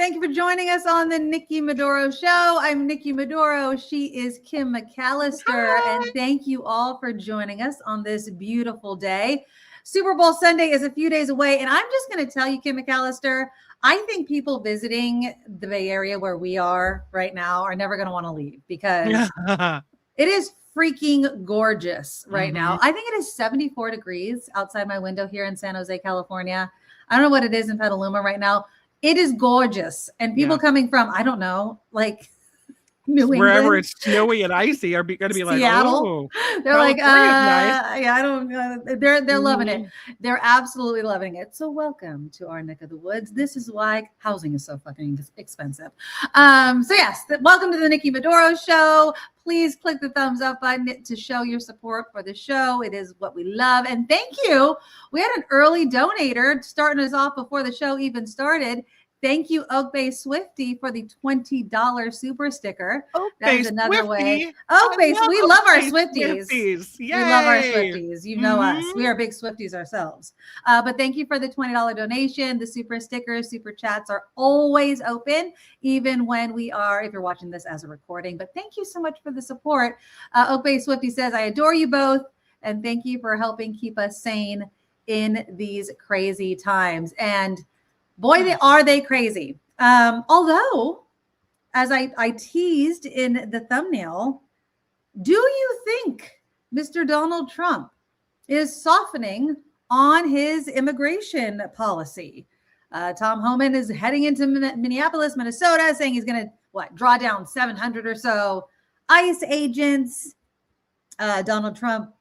Thank you for joining us on the Nikki Maduro Show. I'm Nikki Maduro. She is Kim McAllister. Hi. And thank you all for joining us on this beautiful day. Super Bowl Sunday is a few days away. And I'm just going to tell you, Kim McAllister, I think people visiting the Bay Area where we are right now are never going to want to leave because it is freaking gorgeous right now. I think it is 74 degrees outside my window here in San Jose, California. I don't know what it is in Petaluma right now. It is gorgeous. And people coming from, I don't know, like New England. Wherever it's snowy and icy are going to be like, Seattle. oh, They're like, nice. yeah, I don't they're loving it. They're absolutely loving it. So welcome to our neck of the woods. This is why housing is so fucking expensive. So yes, welcome to the Nikki Maduro Show. Please click the thumbs up button to show your support for the show. It is what we love. And thank you. We had an early donator starting us off before the show even started. Thank you, Oak Bay Swifty, for the $20 super sticker. That is another way. Oak Bay, we love our Swifties. We love our Swifties. You know us. We are big Swifties ourselves. But thank you for the $20 donation. The super stickers, super chats are always open, even when we are, if you're watching this as a recording. But thank you so much for the support. Oak Bay Swifty says, I adore you both. And thank you for helping keep us sane in these crazy times. And boy, are they crazy. Although, as I teased in the thumbnail, do you think Mr. Donald Trump is softening on his immigration policy? Tom Homan is heading into Minneapolis, Minnesota, saying he's going to, draw down 700 or so ICE agents. Donald Trump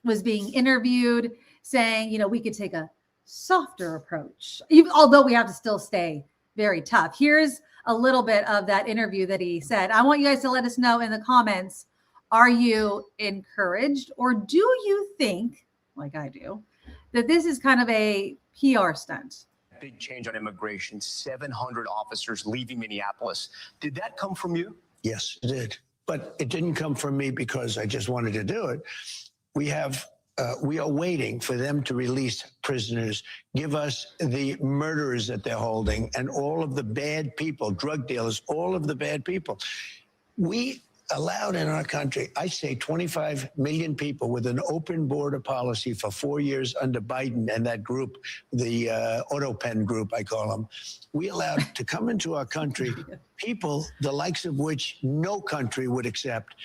was being interviewed saying, we could take a softer approach, although we have to still stay very tough. Here's a little bit of that interview that he said. I want you guys to let us know in the comments, are you encouraged or do you think, like I do, that this is kind of a PR stunt? Big change on immigration, 700 officers leaving Minneapolis. Did that come from you? Yes, it did. But it didn't come from me because I just wanted to do it. We are waiting for them to release prisoners, give us the murderers that they're holding, and all of the bad people, drug dealers, all of the bad people. We allowed in our country, I say 25 million people with an open border policy for 4 years under Biden and that group, the AutoPen group, I call them. We allowed to come into our country people the likes of which no country would accept.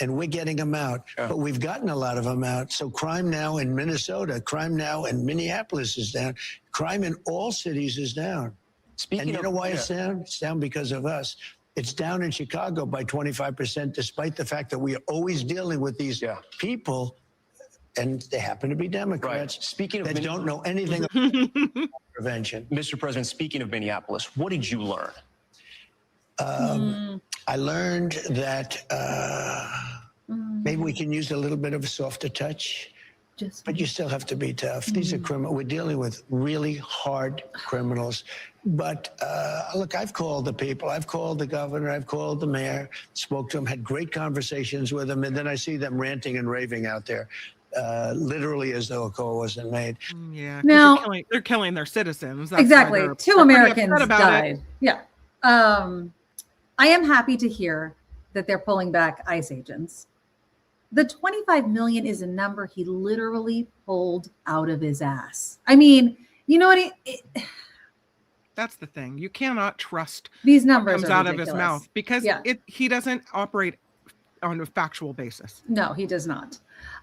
And we're getting them out, but we've gotten a lot of them out. So crime now in Minnesota, crime now in Minneapolis is down. Crime in all cities is down. And you know why it's down? It's down because of us. It's down in Chicago by 25%, despite the fact that we are always dealing with these people, and they happen to be Democrats. Right. Speaking of that don't know anything about prevention. Mr. President, speaking of Minneapolis, what did you learn? I learned that maybe we can use a little bit of a softer touch, but you still have to be tough. These are criminals. We're dealing with really hard criminals. But look, I've called the people. I've called the governor. I've called the mayor, spoke to them, had great conversations with them. And then I see them ranting and raving out there, literally as though a call wasn't made. Yeah, now, they're killing their citizens. That's exactly. 2 Americans died. It. Yeah. I am happy to hear that they're pulling back ICE agents. The 25 million is a number he literally pulled out of his ass. I mean, you know what? That's the thing. You cannot trust these numbers what comes out of his mouth because he doesn't operate on a factual basis. No, he does not.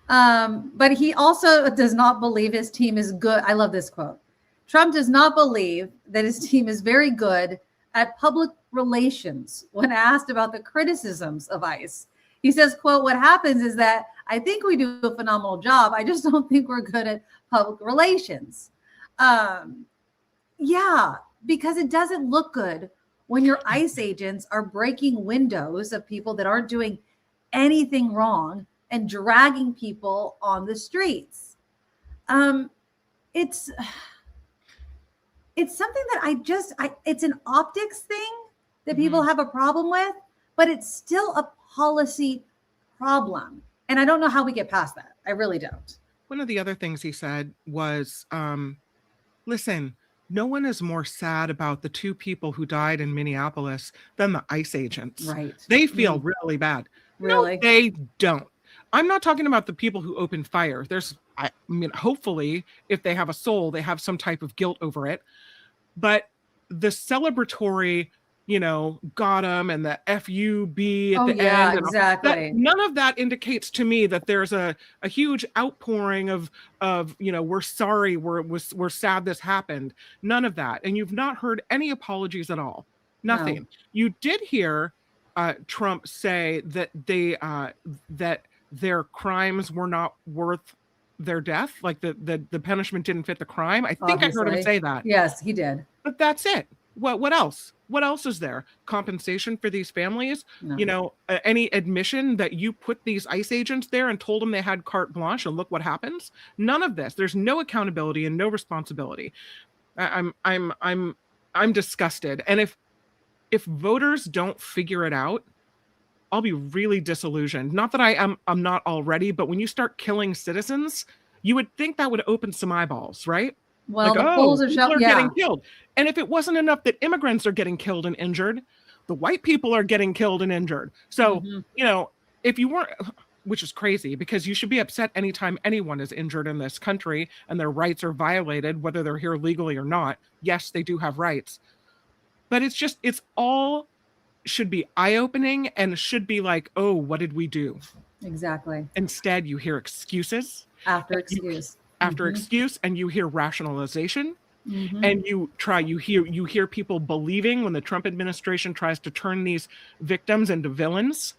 But he also does not believe his team is good. I love this quote. Trump does not believe that his team is very good at public relations when asked about the criticisms of ICE. He says, quote, what happens is that I think we do a phenomenal job. I just don't think we're good at public relations. Yeah, because it doesn't look good when your ICE agents are breaking windows of people that aren't doing anything wrong and dragging people on the streets. It's something that it's an optics thing that people have a problem with, but it's still a policy problem. And I don't know how we get past that. I really don't. One of the other things he said was, listen, no one is more sad about the 2 people who died in Minneapolis than the ICE agents. Right. They feel really bad. Really? No, they don't. I'm not talking about the people who opened fire. I mean, hopefully, if they have a soul, they have some type of guilt over it. But the celebratory, got them and the FUB at the end. Exactly. None of that indicates to me that there's a huge outpouring of we're sorry, we're sad this happened. None of that. And you've not heard any apologies at all. Nothing. No. You did hear Trump say that that their crimes were not worth their death, like the punishment didn't fit the crime. I think I heard him say that. Yes, he did. But that's it. What else? What else is there? Compensation for these families? No. Any admission that you put these ICE agents there and told them they had carte blanche and look what happens? None of this. There's no accountability and no responsibility. I'm disgusted. And if voters don't figure it out, I'll be really disillusioned. Not that I'm not already, but when you start killing citizens, you would think that would open some eyeballs, right? Well, the polls are showing getting killed. And if it wasn't enough that immigrants are getting killed and injured, the white people are getting killed and injured. So, if you weren't, which is crazy because you should be upset anytime anyone is injured in this country and their rights are violated, whether they're here legally or not. Yes, they do have rights. But it's all should be eye-opening and should be like, oh, what did we do? Exactly. Instead, you hear excuses. After excuse. Excuse, and you hear rationalization. And you hear people believing when the Trump administration tries to turn these victims into villains.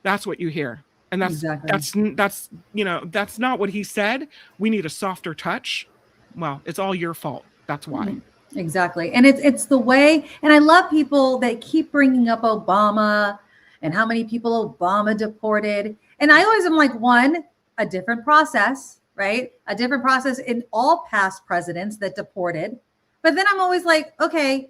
That's what you hear. And that's not what he said. We need a softer touch. Well, it's all your fault. That's why. Exactly. And it's the way, and I love people that keep bringing up Obama and how many people Obama deported. And I always am like, a different process, right? A different process in all past presidents that deported. But then I'm always like, okay,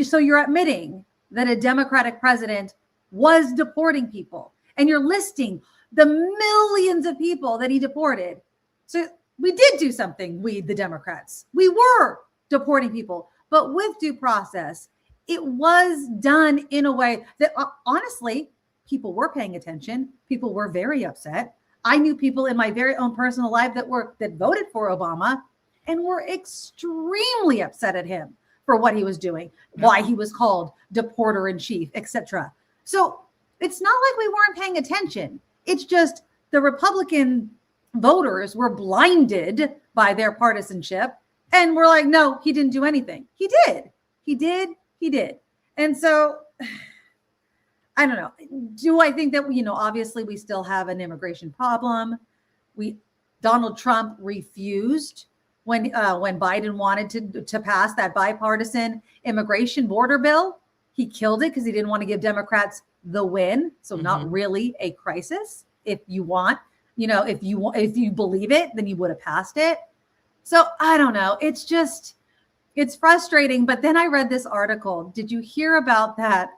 so you're admitting that a Democratic president was deporting people and you're listing the millions of people that he deported. So we did do something, the Democrats. We were deporting people, but with due process, it was done in a way that honestly, people were paying attention. People were very upset. I knew people in my very own personal life that voted for Obama and were extremely upset at him for what he was doing, why he was called deporter in chief, etc. So it's not like we weren't paying attention. It's just the Republican voters were blinded by their partisanship. And we're like, no, he didn't do anything. He did. And so, I don't know. Do I think that, obviously we still have an immigration problem. Donald Trump refused when Biden wanted to pass that bipartisan immigration border bill. He killed it because he didn't want to give Democrats the win. So not really a crisis. If you want, if you believe it, then you would have passed it. So I don't know. It's frustrating. But then I read this article. Did you hear about that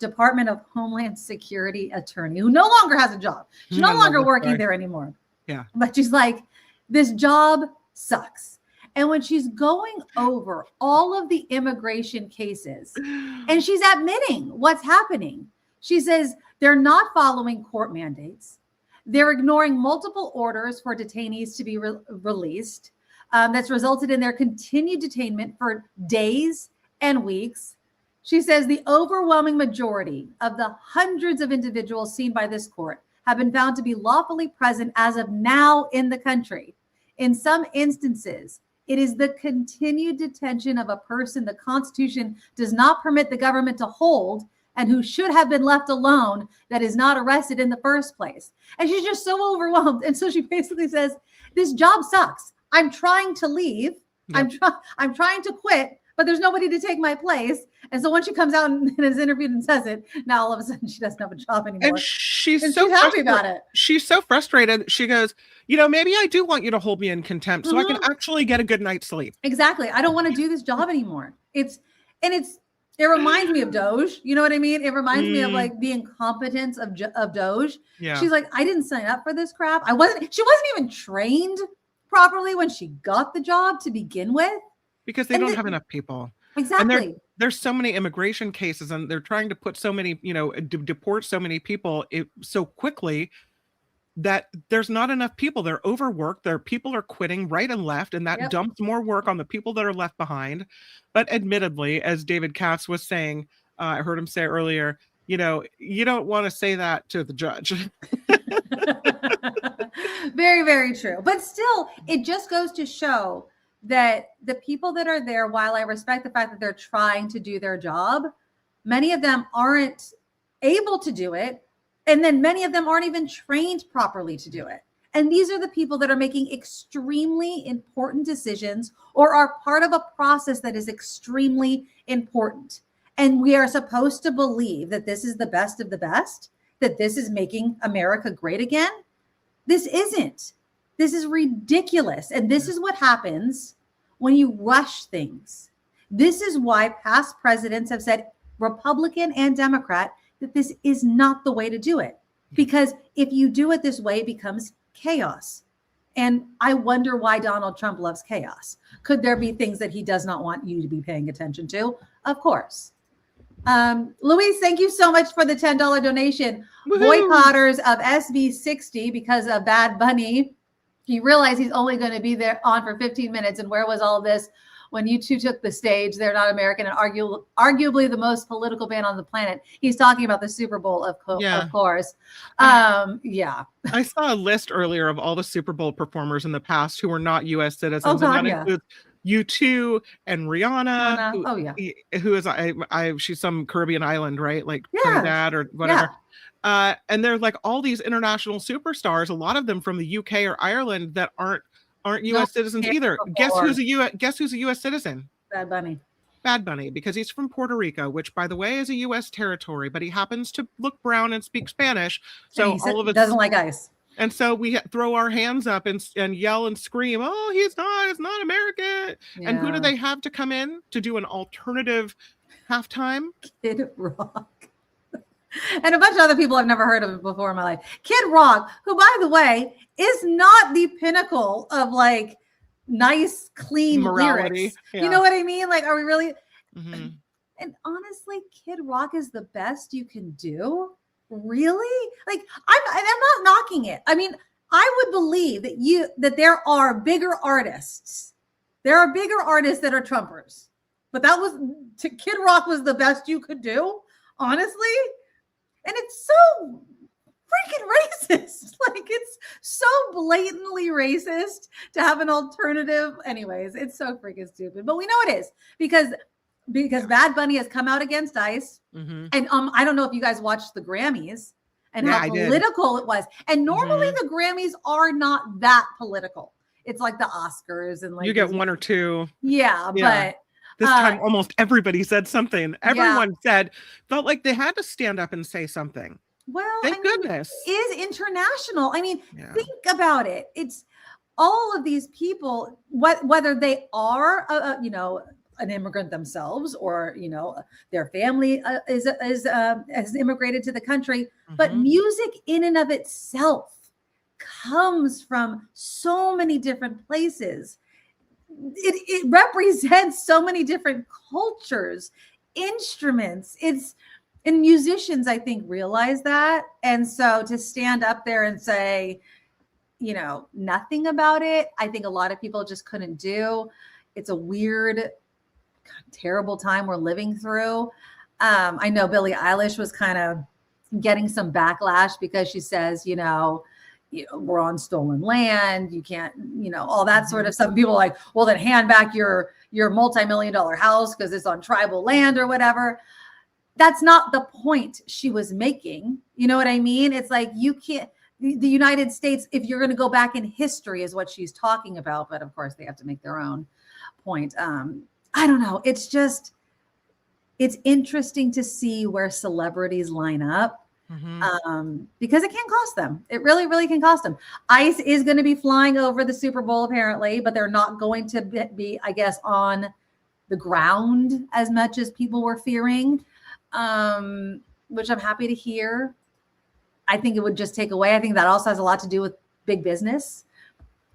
Department of Homeland Security attorney who no longer has a job? She's no longer working there anymore. Yeah. But she's like, this job sucks. And when she's going over all of the immigration cases and she's admitting what's happening, she says they're not following court mandates. They're ignoring multiple orders for detainees to be released. That's resulted in their continued detainment for days and weeks. She says the overwhelming majority of the hundreds of individuals seen by this court have been found to be lawfully present as of now in the country. In some instances, it is the continued detention of a person the Constitution does not permit the government to hold and who should have been left alone that is not arrested in the first place. And she's just so overwhelmed. And so she basically says, this job sucks. I'm trying to leave. Yep. I'm trying to quit, but there's nobody to take my place. And so when she comes out and is interviewed and says it, now all of a sudden she doesn't have a job anymore. And she's so happy about it. She's so frustrated. She goes, maybe I do want you to hold me in contempt so I can actually get a good night's sleep. Exactly. I don't want to do this job anymore. It reminds me of Doge. You know what I mean? It reminds me of like the incompetence of Doge. Yeah. She's like, I didn't sign up for this crap. She wasn't even trained properly when she got the job to begin with? Because they don't have enough people. Exactly. And there's so many immigration cases, and they're trying to put so many, deport so many people so quickly that there's not enough people. They're overworked. People are quitting right and left, and that dumps more work on the people that are left behind. But admittedly, as David Katz was saying, I heard him say earlier, you don't want to say that to the judge. Very, very true. But still, it just goes to show that the people that are there, while I respect the fact that they're trying to do their job, many of them aren't able to do it. And then many of them aren't even trained properly to do it. And these are the people that are making extremely important decisions or are part of a process that is extremely important. And we are supposed to believe that this is the best of the best, that this is making America great again. This isn't. This is ridiculous. And this is what happens when you rush things. This is why past presidents have said, Republican and Democrat, that this is not the way to do it. Because if you do it this way, it becomes chaos. And I wonder why Donald Trump loves chaos. Could there be things that he does not want you to be paying attention to? Of course. Louise, thank you so much for the $10 donation. Woo-hoo. Boycotters of SB 60 because of Bad Bunny. You realize he's only going to be there on for 15 minutes. And where was all this when you two took the stage? They're not American and arguably the most political band on the planet. He's talking about the Super Bowl, of course. Yeah. I saw a list earlier of all the Super Bowl performers in the past who were not U.S. citizens. Oh, God, and that includes U2 and Rihanna, who is she's some Caribbean island, right? Like Trinidad or whatever. Yeah. And there's like all these international superstars, a lot of them from the UK or Ireland that aren't U.S. citizens either. Guess who's a U.S. citizen? Bad Bunny, because he's from Puerto Rico, which, by the way, is a U.S. territory, but he happens to look brown and speak Spanish. So all of it doesn't like ice. And so we throw our hands up and yell and scream, oh, it's not American. Yeah. And who do they have to come in to do an alternative halftime? Kid Rock. And a bunch of other people I've never heard of before in my life. Kid Rock, who, by the way, is not the pinnacle of like nice, clean morality lyrics. Yeah. You know what I mean? Like, are we really? Mm-hmm. And honestly, Kid Rock is the best you can do. Really? Like, I'm not knocking it. I mean, I would believe that there are bigger artists. There are bigger artists that are Trumpers, but Kid Rock was the best you could do, honestly. And it's so freaking racist. Like, it's so blatantly racist to have an alternative. Anyways, it's so freaking stupid, but we know it is because Bad Bunny has come out against ICE. Mm-hmm. And I don't know if you guys watched the Grammys and how political it was. And normally the Grammys are not that political. It's like the Oscars and like you get one or two. Yeah. But this time almost everybody said something. Everyone felt like they had to stand up and say something. Well, thank goodness. Is international. I mean, think about it. It's all of these people, whether they are, an immigrant themselves, or their family has immigrated to the country. But music in and of itself comes from so many different places. It represents so many different cultures, instruments. And musicians, I think, realize that. And so to stand up there and say, nothing about it, I think a lot of people just couldn't do. It's a weird, terrible time we're living through. I know Billie Eilish was kind of getting some backlash because she says, we're on stolen land. You can't, all that sort of stuff. People are like, well, then hand back your multi-million-dollar house because it's on tribal land or whatever. That's not the point she was making. You know what I mean? It's like, you can't, the United States, if you're going to go back in history, is what she's talking about. But of course they have to make their own point. I don't know. It's interesting to see where celebrities line up because it can cost them. It really, really can cost them. ICE is going to be flying over the Super Bowl apparently, but they're not going to be, I guess, on the ground as much as people were fearing, which I'm happy to hear. I think it would just take away. I think that also has a lot to do with big business.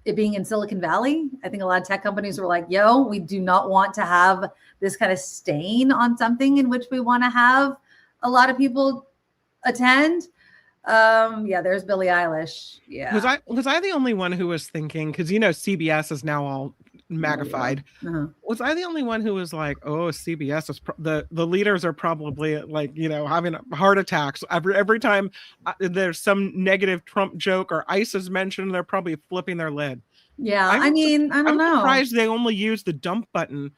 it being in Silicon Valley. I think a lot of tech companies were like, yo, we do not want to have this kind of stain on something in which we want to have a lot of people attend. Yeah, there's Billie Eilish. Yeah. Was I the only one who was thinking, because CBS is now all magnified. Was I the only one who was like, oh, CBS is the leaders are probably like, having heart attacks every time there's some negative Trump joke or ICE is mentioned, they're probably flipping their lid. Yeah, I don't know. I'm surprised they only use the dump button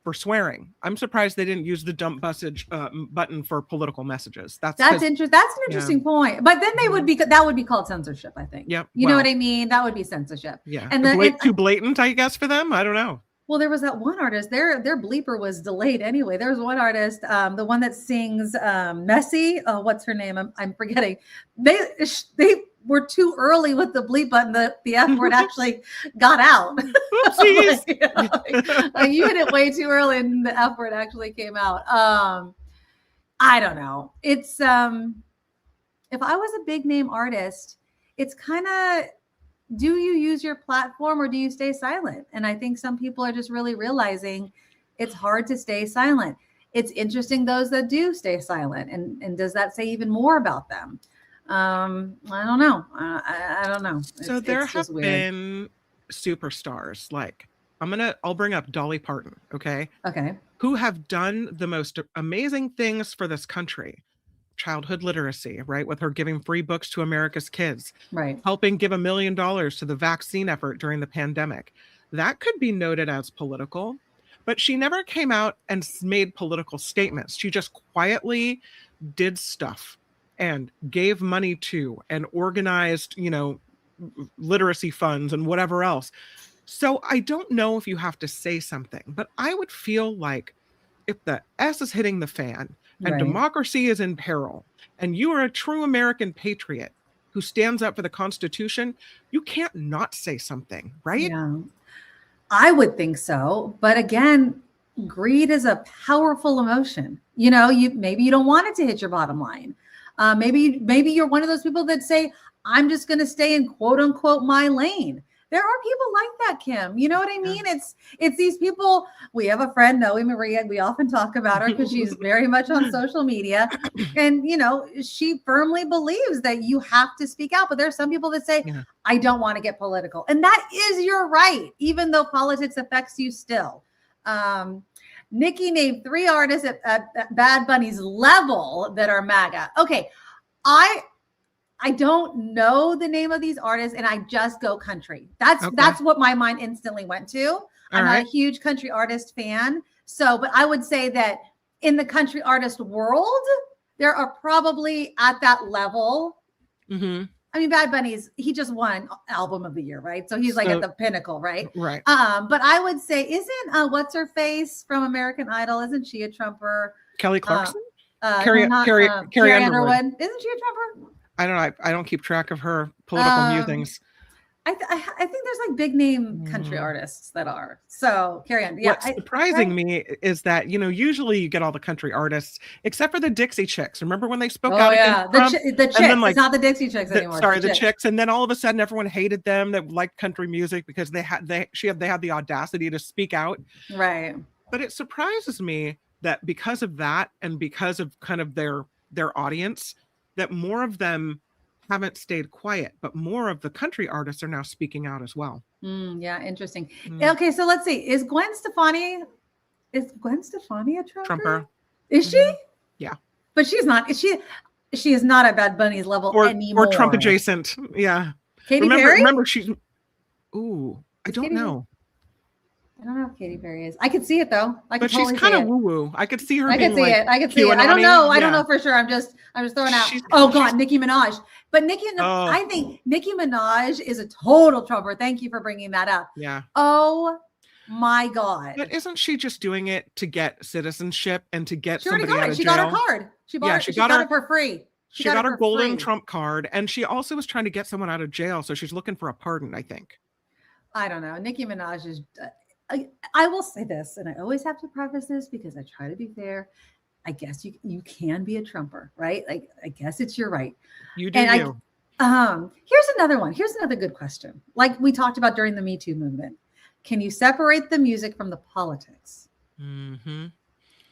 for swearing. I'm surprised they didn't use the dump button for political messages. That's interesting. That's an interesting point. But then that would be called censorship, I think. Yep. You know what I mean? That would be censorship. Yeah. And too blatant, I guess, for them. I don't know. Well, there was that one artist. Their bleeper was delayed anyway. There was one artist, the one that sings "Messy." Oh, what's her name? I'm forgetting. They were too early with the bleep button. The F word actually got out. Oopsies. You hit it way too early, and the F word actually came out. I don't know. It's if I was a big name artist, it's kind of, do you use your platform or do you stay silent? And I think some people are just really realizing it's hard to stay silent. It's interesting those that do stay silent. And does that say even more about them? I don't know. I don't know. So there have been superstars like, I'll bring up Dolly Parton. Okay. Who have done the most amazing things for this country. Childhood literacy, right? With her giving free books to America's kids, right? Helping give $1 million to the vaccine effort during the pandemic. That could be noted as political, but she never came out and made political statements. She just quietly did stuff and gave money to and organized, literacy funds and whatever else. So I don't know if you have to say something, but I would feel like if the S is hitting the fan, and democracy is in peril, and you are a true American patriot who stands up for the Constitution, you can't not say something, right? Yeah, I would think so. But again, greed is a powerful emotion. Maybe you don't want it to hit your bottom line. Maybe you're one of those people that say, I'm just going to stay in quote unquote my lane. There are people like that, Kim. You know what I mean? It's these people. We have a friend, Noe Maria. We often talk about her because she's very much on social media. And, she firmly believes that you have to speak out. But there are some people that say, I don't want to get political. And that is your right, even though politics affects you still. Nikki named 3 artists at Bad Bunny's level that are MAGA. Okay, I don't know the name of these artists, and I just go country. That's what my mind instantly went to. I'm not a huge country artist fan. So, but I would say that in the country artist world, there are probably at that level. Mm-hmm. I mean, Bad Bunny's, he just won album of the year, right? So he's like at the pinnacle, right? Right. But I would say, isn't what's her face from American Idol? Isn't she a Trumper? Kelly Clarkson? Carrie Underwood. Isn't she a Trumper? I don't know. I don't keep track of her political musings. I think there's like big name country artists that are. So Carrie Underwood. Yeah, what's surprising me is that, usually you get all the country artists, except for the Dixie Chicks. Remember when they spoke out against Trump? The Chicks. It's not the Dixie Chicks anymore. The Chicks. And then all of a sudden everyone hated them that liked country music because they had the audacity to speak out. Right. But it surprises me that because of that and because of kind of their audience, that more of them haven't stayed quiet, but more of the country artists are now speaking out as well. Yeah, interesting. Okay, so let's see. Is Gwen Stefani a Trumper? Is she? Yeah. But she's not. She is not at Bad Bunny's level anymore. Or Trump adjacent. Yeah. Katy Perry? Remember she's I don't know. I don't know if Katy Perry is. I could see it though. But she's kind of woo-woo. I could see her. I could see it. I don't know. Yeah. I don't know for sure. I'm just throwing out. Nicki Minaj. But I think Nicki Minaj is a total Trumper. Thank you for bringing that up. Yeah. Oh my God. But isn't she just doing it to get citizenship and to get somebody out of jail? She got her card. She got it for free. She got her golden Trump card, and she also was trying to get someone out of jail, so she's looking for a pardon, I think. I don't know. Nicki Minaj is. I will say this, and I always have to preface this because I try to be fair. I guess you can be a Trumper, right? Like I guess it's your right. You do. Here's another one. Here's another good question. Like we talked about during the Me Too movement. Can you separate the music from the politics? Mm-hmm.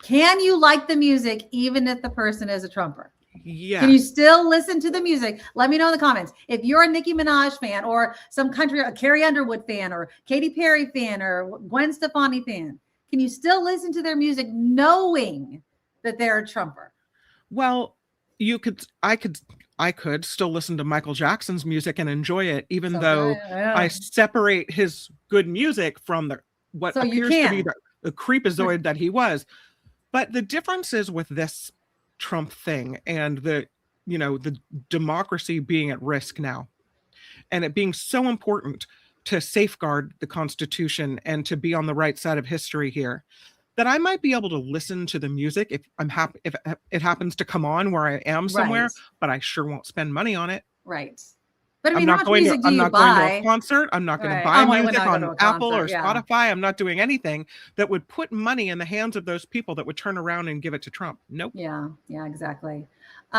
Can you like the music even if the person is a Trumper? Yeah. Can you still listen to the music? Let me know in the comments. If you're a Nicki Minaj fan or some country, a Carrie Underwood fan or Katy Perry fan or Gwen Stefani fan, can you still listen to their music knowing that they're a Trumper? Well, I could still listen to Michael Jackson's music and enjoy it, even though I separate his good music from what appears to be the creepazoid that he was. But the difference is with this Trump thing and the democracy being at risk now, and it being so important to safeguard the Constitution and to be on the right side of history here, that I might be able to listen to the music if it happens to come on where I am somewhere, right. But I sure won't spend money on it. Right. But I mean, I'm not going to a concert. I'm not going to buy music on Apple or Spotify. I'm not doing anything that would put money in the hands of those people that would turn around and give it to Trump. Nope. Yeah, exactly. A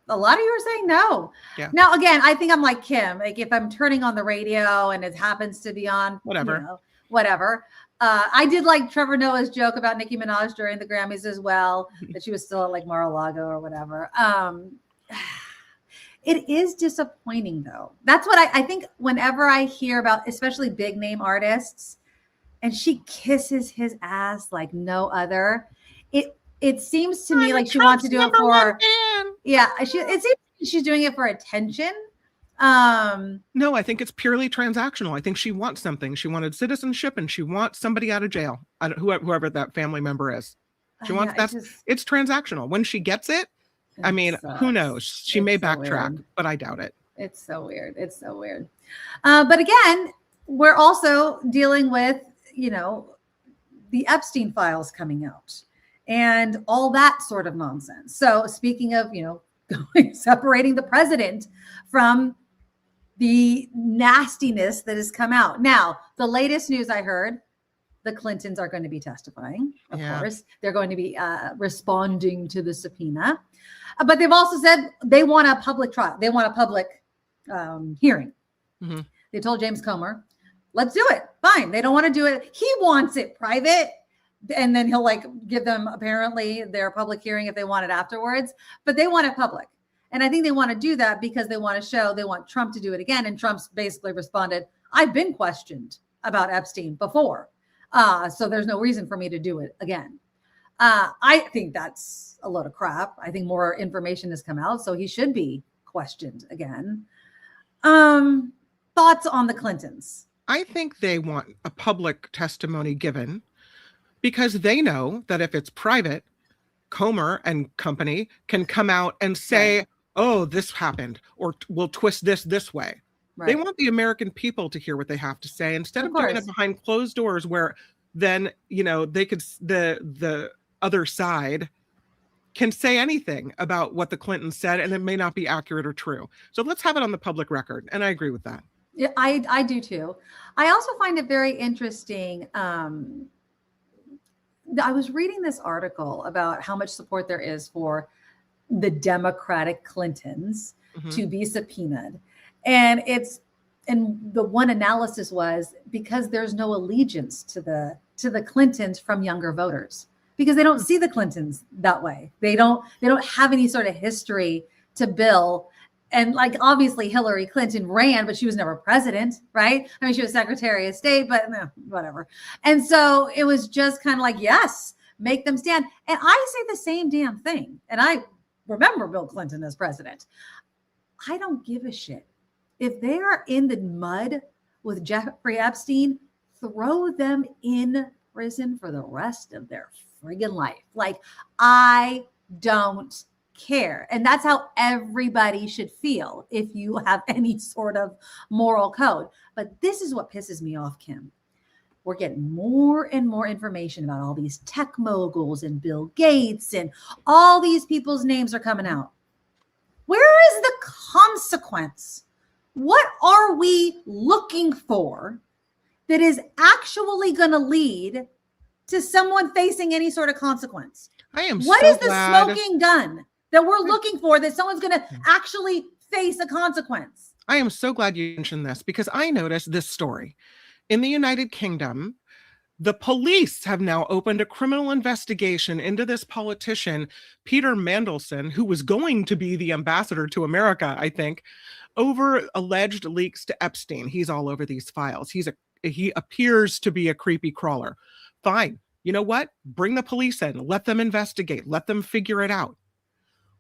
lot of you are saying no. Yeah. Now, again, I think I'm like Kim. Like if I'm turning on the radio and it happens to be on, whatever. I did like Trevor Noah's joke about Nicki Minaj during the Grammys as well, that she was still at like Mar-a-Lago or whatever. It is disappointing though. That's what I think whenever I hear about, especially big name artists, and she kisses his ass like no other. It seems to me like she wants to do it for, it seems she's doing it for attention. No, I think it's purely transactional. I think she wants something. She wanted citizenship and she wants somebody out of jail, whoever that family member is. She wants it's transactional. When she gets it, I mean, who knows? She may backtrack, but I doubt it. It's so weird. But again, we're also dealing with, the Epstein files coming out and all that sort of nonsense. So speaking of, separating the president from the nastiness that has come out. Now, the latest news I heard, the Clintons are going to be testifying. Of course, they're going to be responding to the subpoena. But they've also said they want a public trial. They want a public hearing. Mm-hmm. They told James Comer, let's do it. Fine. They don't want to do it. He wants it private. And then he'll give them apparently their public hearing if they want it afterwards. But they want it public. And I think they want to do that because they want Trump to do it again. And Trump's basically responded, I've been questioned about Epstein before. So there's no reason for me to do it again. I think that's a load of crap. I think more information has come out, so he should be questioned again. Thoughts on the Clintons? I think they want a public testimony given because they know that if it's private, Comer and company can come out and say, oh, this happened, or we'll twist this way. Right. They want the American people to hear what they have to say instead of doing it behind closed doors where then, they could, the other side can say anything about what the Clintons said and it may not be accurate or true. So let's have it on the public record. And I agree with that. Yeah, I do too. I also find it very interesting. I was reading this article about how much support there is for the Democratic Clintons to be subpoenaed. And the one analysis was because there's no allegiance to the Clintons from younger voters, because they don't see the Clintons that way. They don't have any sort of history to bill. And obviously Hillary Clinton ran, but she was never president, right? I mean, she was Secretary of State, but whatever. And so it was just kind of yes, make them stand. And I say the same damn thing. And I remember Bill Clinton as president. I don't give a shit. If they are in the mud with Jeffrey Epstein, throw them in prison for the rest of their friggin' life. I don't care. And that's how everybody should feel if you have any sort of moral code. But this is what pisses me off, Kim. We're getting more and more information about all these tech moguls and Bill Gates and all these people's names are coming out. Where is the consequence? What are we looking for that is actually going to lead to someone facing any sort of consequence? I am What so is the glad. smoking gun that we're looking for that someone's going to actually face a consequence. I am so glad you mentioned this because I noticed this story. In the United Kingdom, the police have now opened a criminal investigation into this politician, Peter Mandelson, who was going to be the ambassador to America, I think, over alleged leaks to Epstein. He's all over these files. He appears to be a creepy crawler. Fine. You know what? Bring the police in. Let them investigate. Let them figure it out.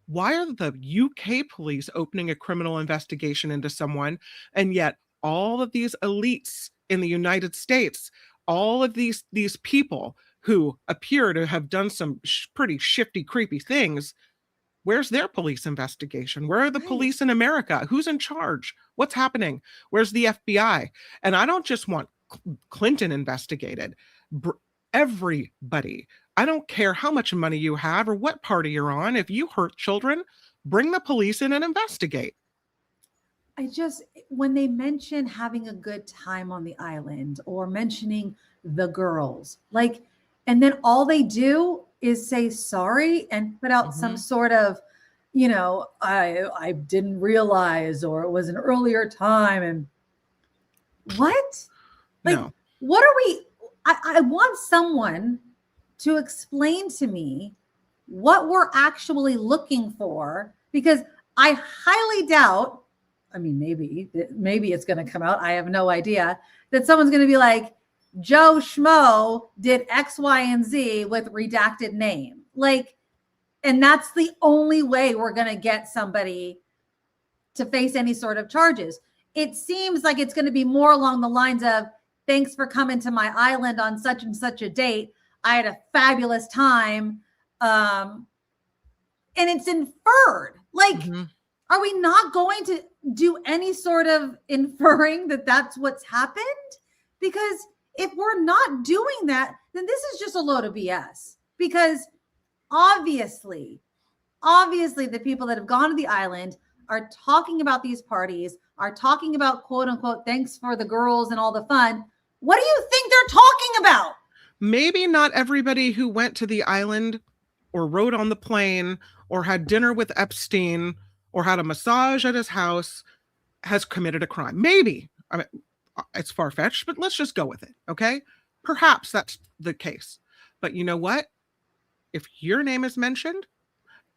Why are the UK police opening a criminal investigation into someone, and yet all of these elites in the United States, all of these people who appear to have done some pretty shifty, creepy things, where's their police investigation? Where are the police in America? Who's in charge? What's happening? Where's the FBI? And I don't just want Clinton investigated. Everybody. I don't care how much money you have or what party you're on. If you hurt children, bring the police in and investigate. When they mention having a good time on the island or mentioning the girls, and then all they do is say sorry and put out some sort of, I didn't realize, or it was an earlier time. And what? No. What are we? I want someone to explain to me what we're actually looking for, because I highly doubt, maybe it's going to come out, I have no idea, that someone's going to be like, Joe Schmo did X, Y, and Z with redacted name. And that's the only way we're going to get somebody to face any sort of charges. It seems like it's going to be more along the lines of, thanks for coming to my island on such and such a date. I had a fabulous time. And it's inferred. Are we not going to do any sort of inferring that that's what's happened? Because if we're not doing that, then this is just a load of BS. Because obviously the people that have gone to the island are talking about these parties, are talking about, quote unquote, thanks for the girls and all the fun. What do you think they're talking about? Maybe not everybody who went to the island or rode on the plane or had dinner with Epstein or had a massage at his house has committed a crime. Maybe. It's far-fetched, but let's just go with it, okay? Perhaps that's the case. But you know what? If your name is mentioned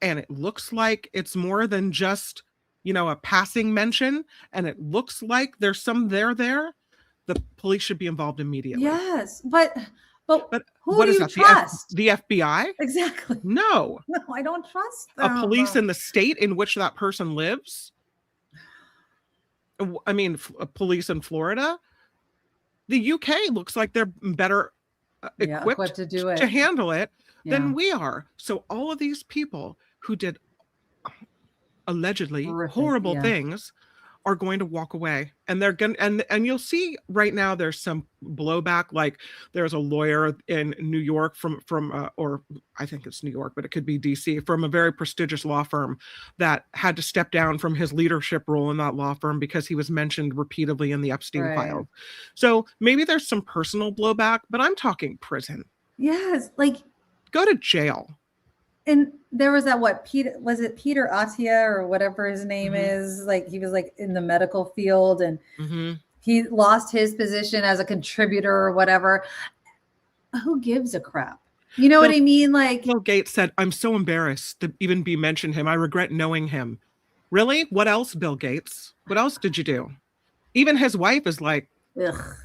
and it looks like it's more than just, a passing mention, and it looks like there's some there, the police should be involved immediately. Yes, but who what do is you that? trust? The FBI? Exactly. No. No, I don't trust them. A police in the state in which that person lives? Police in Florida? The UK looks like they're better equipped to do it, to handle it than we are. So all of these people who did allegedly horrible things are going to walk away, and they're going and you'll see right now there's some blowback. Like there's a lawyer in New York from or I think it's New York, but it could be DC, from a very prestigious law firm that had to step down from his leadership role in that law firm because he was mentioned repeatedly in the Epstein file. So maybe there's some personal blowback, but I'm talking prison. Yes, go to jail. And there was that, Peter Attia or whatever his name is? He was in the medical field, and he lost his position as a contributor or whatever. Who gives a crap? You know what I mean? Bill Gates said, I'm so embarrassed to even be mentioned him. I regret knowing him. Really? What else, Bill Gates? What else did you do? Even his wife is like, ugh.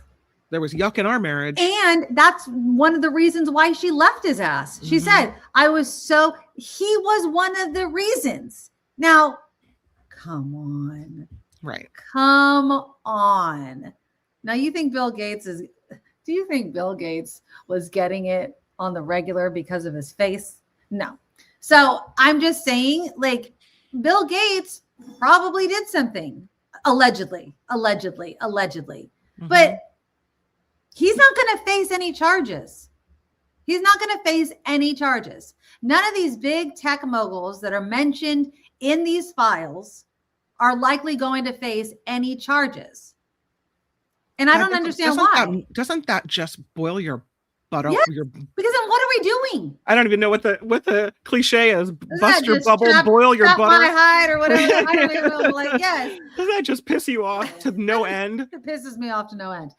There was yuck in our marriage. And that's one of the reasons why she left his ass. She said, he was one of the reasons. Now, come on. Right. Come on. Now, do you think Bill Gates was getting it on the regular because of his face? No. So I'm just saying, Bill Gates probably did something. Allegedly. But he's not going to face any charges. None of these big tech moguls that are mentioned in these files are likely going to face any charges. And I don't understand why. Doesn't that just boil your But Yes, you're, because then what are we doing? I don't even know what the cliche is. Bust your Just bubble, strap- boil your strap butter. my hide or whatever. I don't even know. Like, yes. Does that just piss you off to no end? It pisses me off to no end.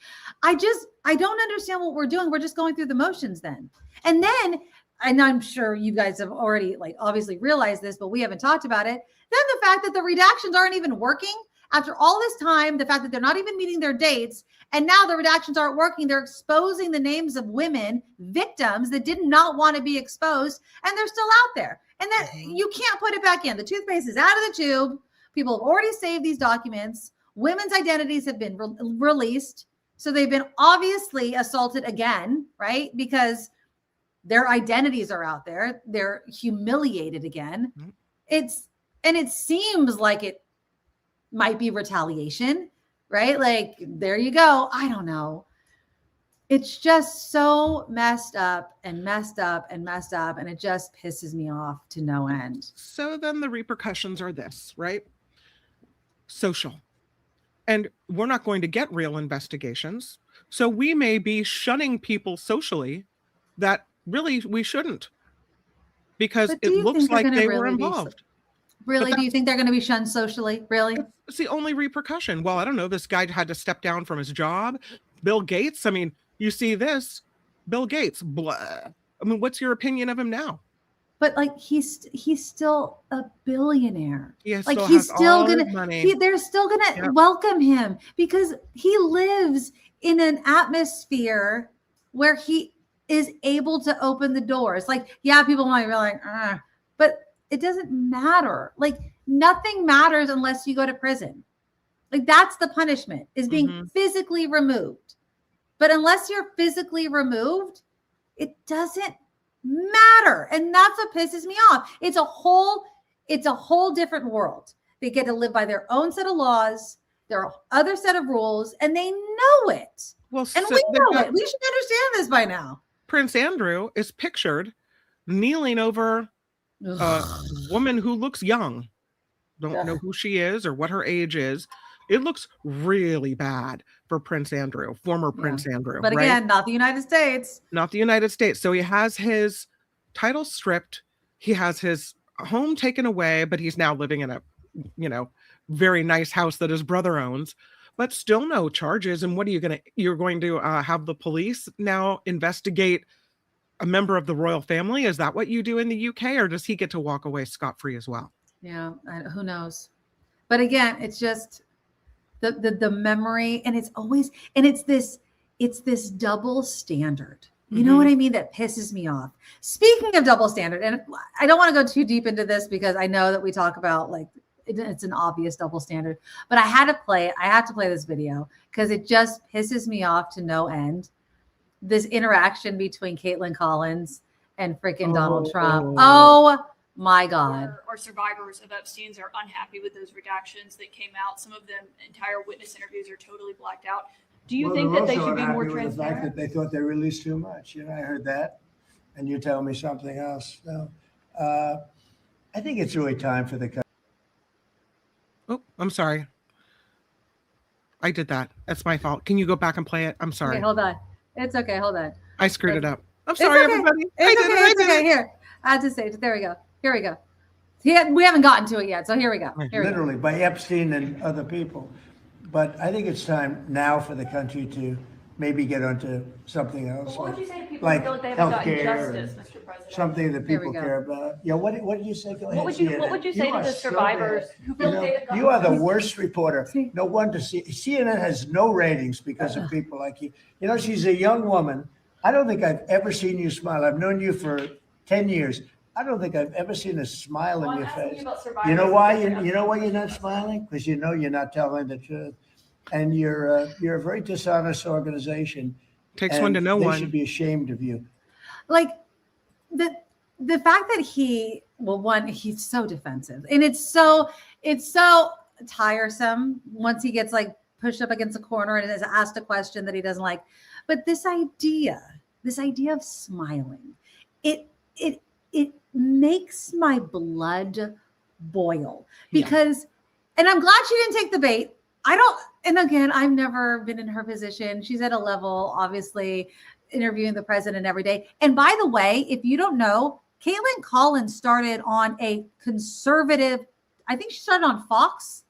I don't understand what we're doing. We're just going through the motions then. And then, and I'm sure you guys have already like obviously realized this, but we haven't talked about it. Then the fact that the redactions aren't even working after all this time, the fact that they're not even meeting their dates, and now the redactions aren't working. They're exposing the names of women, victims that did not want to be exposed, and they're still out there. And that you can't put it back in. The toothpaste is out of the tube. People have already saved these documents. Women's identities have been released. So they've been obviously assaulted again, right? Because their identities are out there. They're humiliated again. It seems like it might be retaliation, right? Like, there you go. I don't know. It's just so messed up and messed up and messed up. And it just pisses me off to no end. So then the repercussions are this, right? Social. And we're not going to get real investigations. So we may be shunning people socially that really we shouldn't, because it looks like they were involved. Really? Do you think they're going to be shunned socially? Really? It's the only repercussion. Well, I don't know. This guy had to step down from his job. Bill Gates. I mean, you see this, Bill Gates. Blah. I mean, what's your opinion of him now? But like he's still a billionaire. Like still he's has still all gonna his money. they're still gonna welcome him because he lives in an atmosphere where he is able to open the doors. Like, yeah, people might be like, but it doesn't matter. Like, nothing matters unless you go to prison. Like, that's the punishment, is being physically removed. But unless you're physically removed, it doesn't matter. And that's what pisses me off. It's a whole different world. They get to live by their own set of laws, their other set of rules, and they know it. Well, and we know it. We should understand this by now. Prince Andrew is pictured kneeling over a woman who looks young. Don't know who she is or what her age is. It looks really bad for Prince Andrew, former Prince Andrew. But again, not the United States. Not the United States. So he has his title stripped. He has his home taken away, but he's now living in a, very nice house that his brother owns, but still no charges. And what are you're going to have the police now investigate a member of the royal family? Is that what you do in the UK, or does he get to walk away scot-free as well? Yeah, who knows? But again, it's just the memory, and it's this double standard. You know what I mean? That pisses me off. Speaking of double standard, and I don't want to go too deep into this because I know that we talk about like it's an obvious double standard, but I had to play it. I have to play this video because it just pisses me off to no end. This interaction between Caitlin Collins and freaking Donald Trump. Oh my God. Our survivors of Epstein's are unhappy with those redactions that came out. Some of them, entire witness interviews are totally blacked out. Do you think that they should be more transparent? The fact that they thought they released too much. I heard that, and you tell me something else. No, I think it's really time for the country. Oh, I'm sorry. I did that. That's my fault. Can you go back and play it? I'm sorry. Okay, hold on. It's okay. Hold on. I screwed it up. I'm sorry, everybody. It's okay. Here. I had to say it. There we go. Here we go. We haven't gotten to it yet, so here we go. Literally, by Epstein and other people. But I think it's time now for the country to maybe get onto something else. What would you say to people who feel like they haven't gotten justice, Mr. President? Something that people care about. Yeah, what did you say? Go ahead. What would you say to the survivors who feel like they've gotten You are the worst reporter. No wonder CNN has no ratings because of people like you. She's a young woman. I don't think I've ever seen you smile. I've known you for 10 years. I don't think I've ever seen a smile in your face. You know why? You know why you're not smiling? Because you're not telling the truth. And you're a very dishonest organization. Takes one to know one. They should be ashamed of you. Like the fact that he's so defensive, and it's so tiresome once he gets like pushed up against a corner and is asked a question that he doesn't like. But this idea of smiling, it makes my blood boil because, and I'm glad she didn't take the bait. And again, I've never been in her position. She's at a level, obviously, interviewing the president every day. And by the way, if you don't know, Caitlin Collins started on a conservative, I think she started on Fox.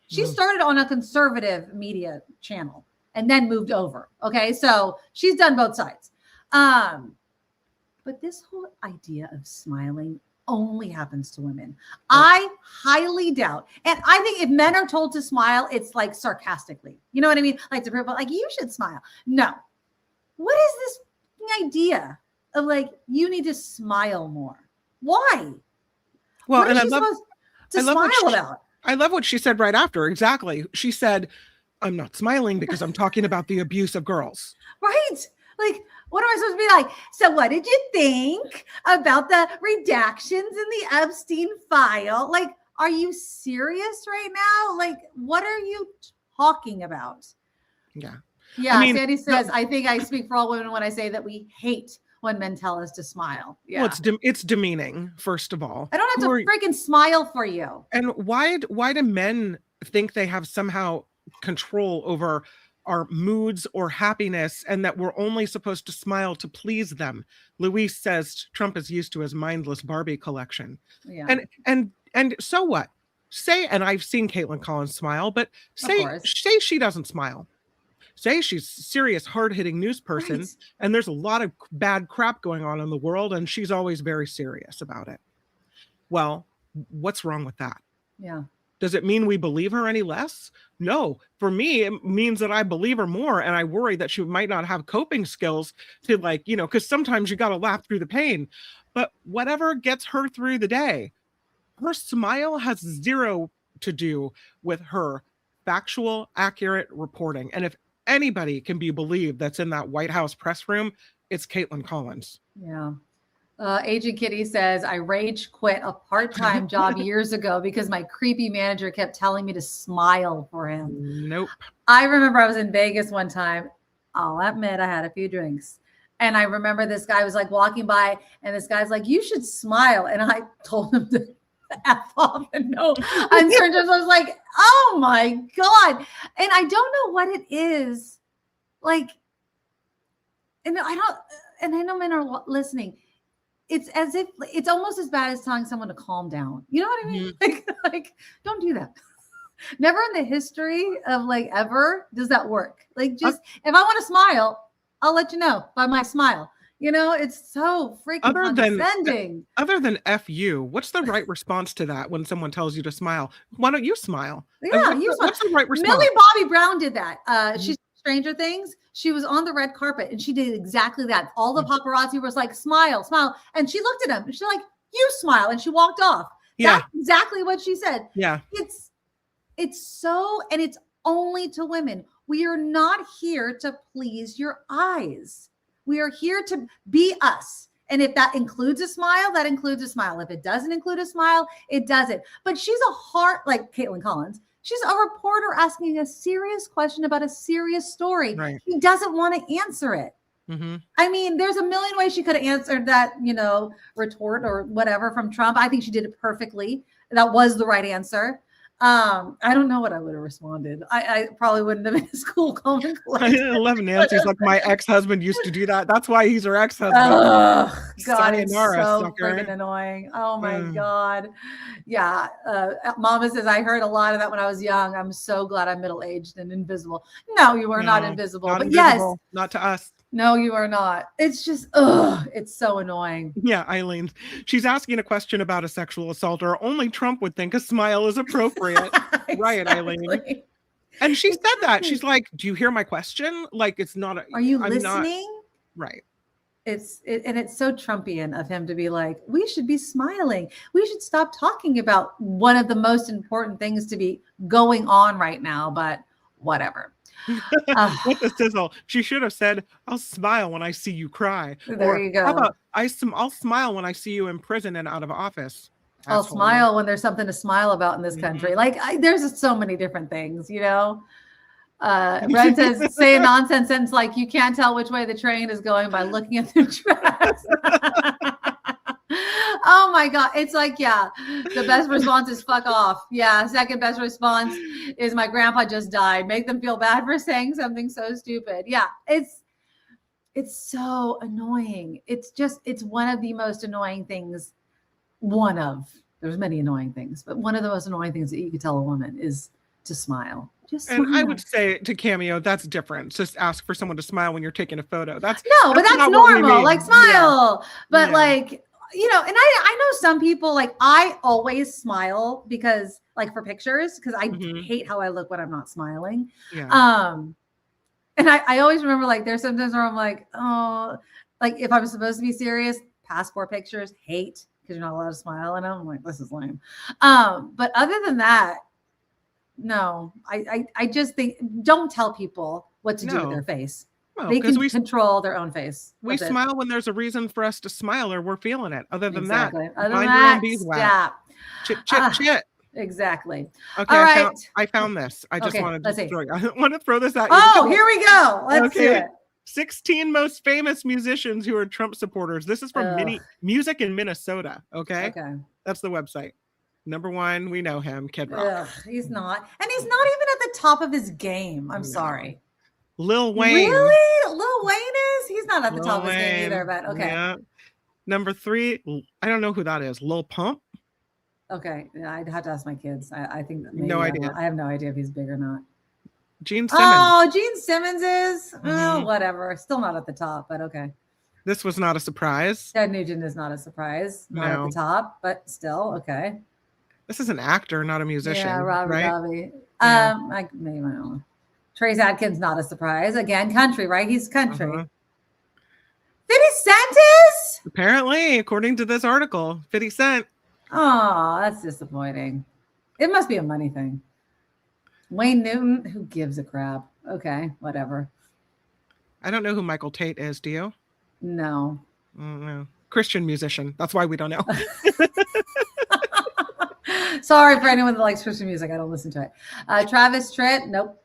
She started on a conservative media channel and then moved over. Okay. So she's done both sides. But this whole idea of smiling only happens to women. I highly doubt. And I think if men are told to smile, it's like sarcastically. You know what I mean? Like to people, like, you should smile. No. What is this idea of like, you need to smile more? Why? Well, what and is she supposed to smile about? I love what she said right after. Exactly. She said, I'm not smiling because I'm talking about the abuse of girls. Right. Like, what am I supposed to be like? So what did you think about the redactions in the Epstein file? Like, are you serious right now? Like, what are you talking about? Yeah. Yeah. I mean, Sandy says, I think I speak for all women when I say that we hate when men tell us to smile. Yeah. Well, it's demeaning, first of all. I don't have to freaking smile for you. And why do men think they have somehow control over our moods or happiness and that we're only supposed to smile to please them? Luis says Trump is used to his mindless Barbie collection. Yeah. And so what? Say, and I've seen Caitlin Collins smile, but say she doesn't smile. Say she's a serious, hard-hitting news person, right, and there's a lot of bad crap going on in the world, and she's always very serious about it. Well, what's wrong with that? Yeah. Does it mean we believe her any less? No. For me, it means that I believe her more, and I worry that she might not have coping skills to, like, you know, because sometimes you got to laugh through the pain. But whatever gets her through the day, her smile has zero to do with her factual, accurate reporting. And if anybody can be believed that's in that White House press room, it's Caitlin Collins. Yeah. Agent Kitty says, I rage quit a part-time job years ago because my creepy manager kept telling me to smile for him. Nope. I remember I was in Vegas one time. I'll admit I had a few drinks. And I remember this guy was like walking by and this guy's like, you should smile. And I told him to F off and no uncertain. I was like, oh my God. And I don't know what it is. Like, and I know men are listening. It's as if it's almost as bad as telling someone to calm down. You know what I mean? Mm-hmm. Like, don't do that. Never in the history of like ever does that work. Like, just if I want to smile, I'll let you know by my smile. You know, it's so freaking condescending. Other than F you, what's the right response to that when someone tells you to smile? Why don't you smile? Yeah, what's the right response? Millie Bobby Brown did that. She's Stranger Things. She was on the red carpet and she did exactly that. All the paparazzi was like, smile, smile. And she looked at him and she's like, you smile. And she walked off. Yeah. That's exactly what she said. Yeah. It's so, and it's only to women. We are not here to please your eyes. We are here to be us. And if that includes a smile, that includes a smile. If it doesn't include a smile, it doesn't. But she's like Caitlin Collins. She's a reporter asking a serious question about a serious story. Right. She doesn't want to answer it. Mm-hmm. I mean, there's a million ways she could have answered that, you know, retort or whatever from Trump. I think she did it perfectly. That was the right answer. I don't know what I would have responded. I probably wouldn't have been as cool, calm, and collected. I love Nancy's like, my ex-husband used to do that. That's why he's her ex-husband. Oh, God, it's so sucker. freaking annoying. Oh, my God. Yeah. Mama says, I heard a lot of that when I was young. I'm so glad I'm middle-aged and invisible. No, you are not invisible. Not but invisible. Yes. Not to us. No, you are not. It's just, it's so annoying. Yeah, Eileen. She's asking a question about a sexual assaulter. Only Trump would think a smile is appropriate. Exactly. Right, Eileen. And she said that. She's like, do you hear my question? Like, it's not. Are you listening? Right. And it's so Trumpian of him to be like, we should be smiling. We should stop talking about one of the most important things to be going on right now, but whatever. What the sizzle? She should have said, I'll smile when I see you cry. There you go. How about I'll smile when I see you in prison and out of office. I'll smile when there's something to smile about in this country. Like there's just so many different things, you know. Red says, say a nonsense sentence like you can't tell which way the train is going by looking at the tracks. Oh my God. It's like, yeah, the best response is fuck off. Yeah. Second best response is my grandpa just died. Make them feel bad for saying something so stupid. Yeah. It's It's so annoying. It's one of the most annoying things. There's many annoying things, but one of the most annoying things that you could tell a woman is to smile. Just And smile. I would say to Cameo, that's different. Just ask for someone to smile when you're taking a photo. But that's normal. Like smile. Yeah. But like, you know, and I know some people, like, I always smile because, like, for pictures, because I hate how I look when I'm not smiling. Yeah. And I always remember, like, there's sometimes where I'm like, oh, like, if I'm supposed to be serious, passport pictures, hate, because you're not allowed to smile in them. I'm like, this is lame. But other than that, no, I just think, don't tell people what to do with their face. Well, they can control their own face. We smile when there's a reason for us to smile, or we're feeling it. Other than that, other than that, stop. Chit, chit, chit. Exactly. Okay, all right. I found this. I just wanted to throw this at you. Oh, here we go. Let's do it. 16 most famous musicians who are Trump supporters. This is from Music in Minnesota. Okay. That's the website. Number 1, we know him, Kid Rock. He's not. And he's not even at the top of his game. I'm sorry. Lil Wayne. Really? Lil Wayne is? He's not at the top of his game either, but okay. Yeah. Number 3, I don't know who that is. Lil Pump. Okay. I'd have to ask my kids. I think that no idea. I have no idea if he's big or not. Gene Simmons. Oh, Gene Simmons is? Oh, whatever. Still not at the top, but okay. This was not a surprise. Ted Nugent is not a surprise. Not at the top, but still, okay. This is an actor, not a musician. Yeah, Robert right? Davi. Maybe I don't know. Trace Adkins, not a surprise. Again, country, right? He's country. 50 Cent is? Apparently, according to this article, 50 Cent. Oh, that's disappointing. It must be a money thing. Wayne Newton, who gives a crap? Okay, whatever. I don't know who Michael Tate is. Do you? No. Christian musician. That's why we don't know. Sorry for anyone that likes Christian music. I don't listen to it. Travis Tritt, nope.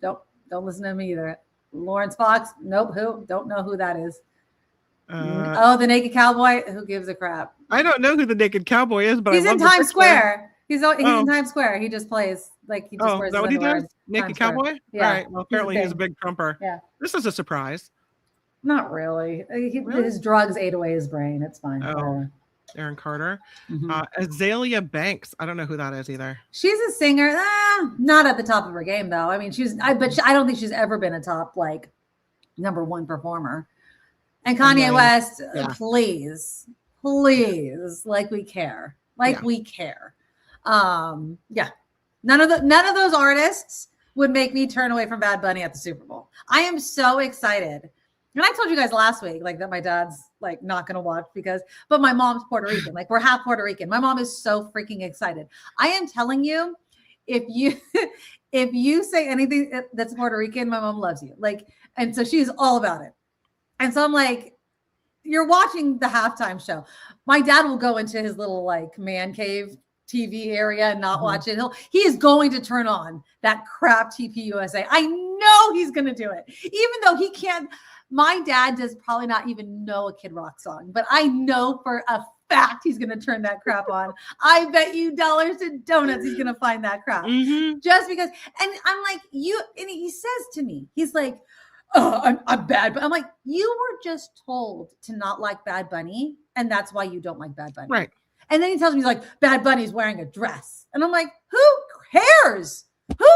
Don't listen to him either. Lawrence Fox, nope. Who? Don't know who that is. The Naked Cowboy, who gives a crap? I don't know who the Naked Cowboy is, but he's in Times Square. He's in Times Square. He just plays like he just wears. Is that what he does? Naked Cowboy? Yeah. All right. Well, apparently he's a big Trumper. Yeah. This is a surprise. Not really. His drugs ate away his brain. It's fine. Aaron Carter. Azalea Banks. I don't know who that is either. She's a singer. Not at the top of her game though. I mean, I don't think she's ever been a top like number 1 performer. And Kanye West, please, like we care. We care. None of those artists would make me turn away from Bad Bunny at the Super Bowl. I am so excited. And I told you guys last week, like, that my dad's like not going to watch but my mom's Puerto Rican. Like, we're half Puerto Rican. My mom is so freaking excited. I am telling you, if you say anything that's Puerto Rican, my mom loves you. Like, and so she's all about it. And so I'm like, you're watching the halftime show. My dad will go into his little like man cave TV area and not watch it. He is going to turn on that crap TPUSA. I know he's going to do it, even though he can't. My dad does probably not even know a Kid Rock song, but I know for a fact he's going to turn that crap on. I bet you dollars and donuts he's going to find that crap just because. And I'm like, and he says to me, he's like, oh, I'm bad. But I'm like, you were just told to not like Bad Bunny, and that's why you don't like Bad Bunny. Right. And then he tells me, he's like, Bad Bunny's wearing a dress. And I'm like, who cares? Who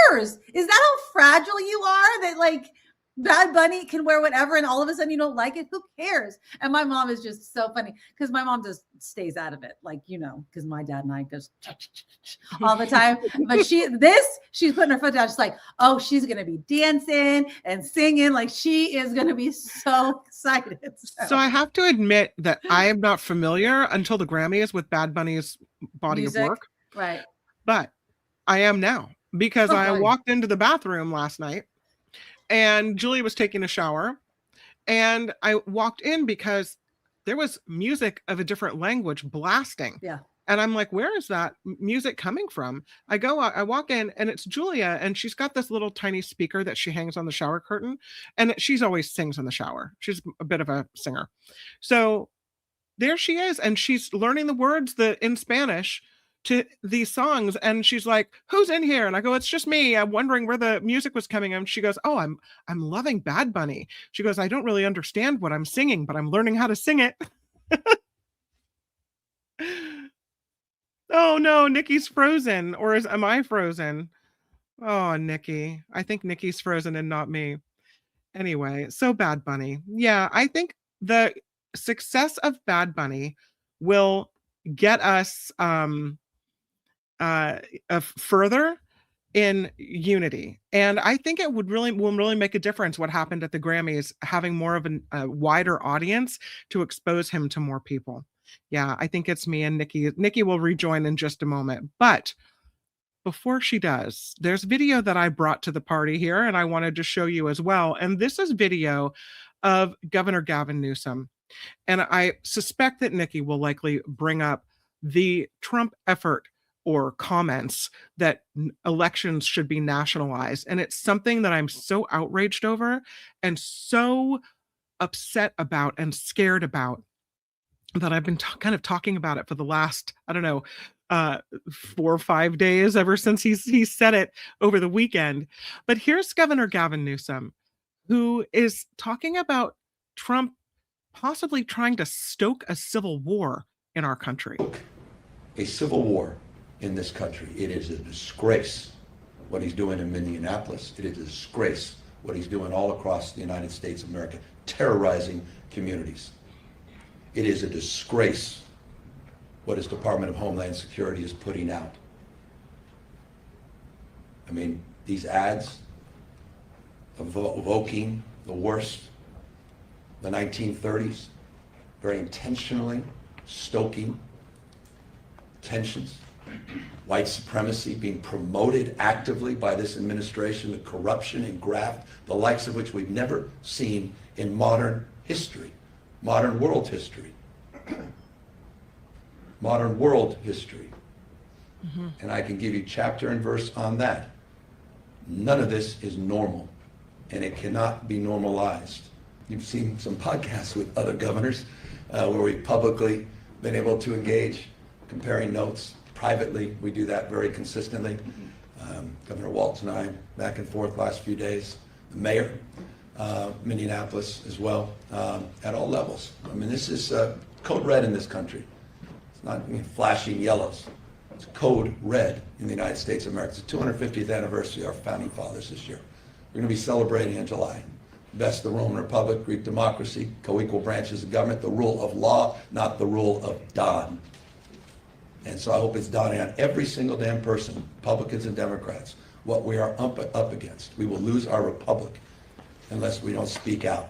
cares? Is that how fragile you are that like Bad Bunny can wear whatever and all of a sudden you don't like it? Who cares? And my mom is just so funny because my mom just stays out of it. Like, because my dad and I just all the time. But she's putting her foot down. She's like, oh, she's going to be dancing and singing. Like, she is going to be so excited. So I have to admit that I am not familiar until the Grammys with Bad Bunny's body of work. Right. But I am now because I walked into the bathroom last night and Julie was taking a shower and I walked in because there was music of a different language blasting. Yeah. And I'm like, where is that music coming from? I walk in and it's Julia and she's got this little tiny speaker that she hangs on the shower curtain and she's always sings in the shower. She's a bit of a singer. So there she is. And she's learning the words in Spanish to these songs, and she's like, "Who's in here?" And I go, "It's just me. I'm wondering where the music was coming." And she goes, "Oh, I'm loving Bad Bunny." She goes, "I don't really understand what I'm singing, but I'm learning how to sing it." Oh no, Nikki's frozen, or am I frozen? Oh, Nikki. I think Nikki's frozen and not me. Anyway, so Bad Bunny. Yeah, I think the success of Bad Bunny will get us further in unity, and I think it will really make a difference what happened at the Grammys, having more of a wider audience to expose him to more people. Yeah, I think it's me and Nikki. Nikki will rejoin in just a moment, but before she does, there's video that I brought to the party here, and I wanted to show you as well. And this is video of Governor Gavin Newsom. And I suspect that Nikki will likely bring up the Trump effort or comments that elections should be nationalized. And it's something that I'm so outraged over and so upset about and scared about that I've been kind of talking about it for the last, I don't know, 4 or 5 days, ever since he said it over the weekend. But here's Governor Gavin Newsom, who is talking about Trump possibly trying to stoke a civil war in our country. A civil war in this country. It is a disgrace what he's doing in Minneapolis. It is a disgrace what he's doing all across the United States of America, terrorizing communities. It is a disgrace what his Department of Homeland Security is putting out. I mean, these ads evoking the worst, the 1930s, very intentionally stoking tensions, white supremacy being promoted actively by this administration, the corruption and graft, the likes of which we've never seen in modern history, modern world history. Modern world history. Mm-hmm. And I can give you chapter and verse on that. None of this is normal, and it cannot be normalized. You've seen some podcasts with other governors where we've publicly been able to engage, comparing notes. Privately, we do that very consistently. Governor Walz and I, back and forth last few days. The mayor, Minneapolis as well, at all levels. I mean, this is code red in this country. It's not flashing yellows. It's code red in the United States of America. It's the 250th anniversary of our founding fathers this year. We're going to be celebrating in July. Best of the Roman Republic, Greek democracy, co-equal branches of government, the rule of law, not the rule of Don. And so I hope it's dawning on every single damn person, Republicans and Democrats, what we are up against. We will lose our republic unless we don't speak out.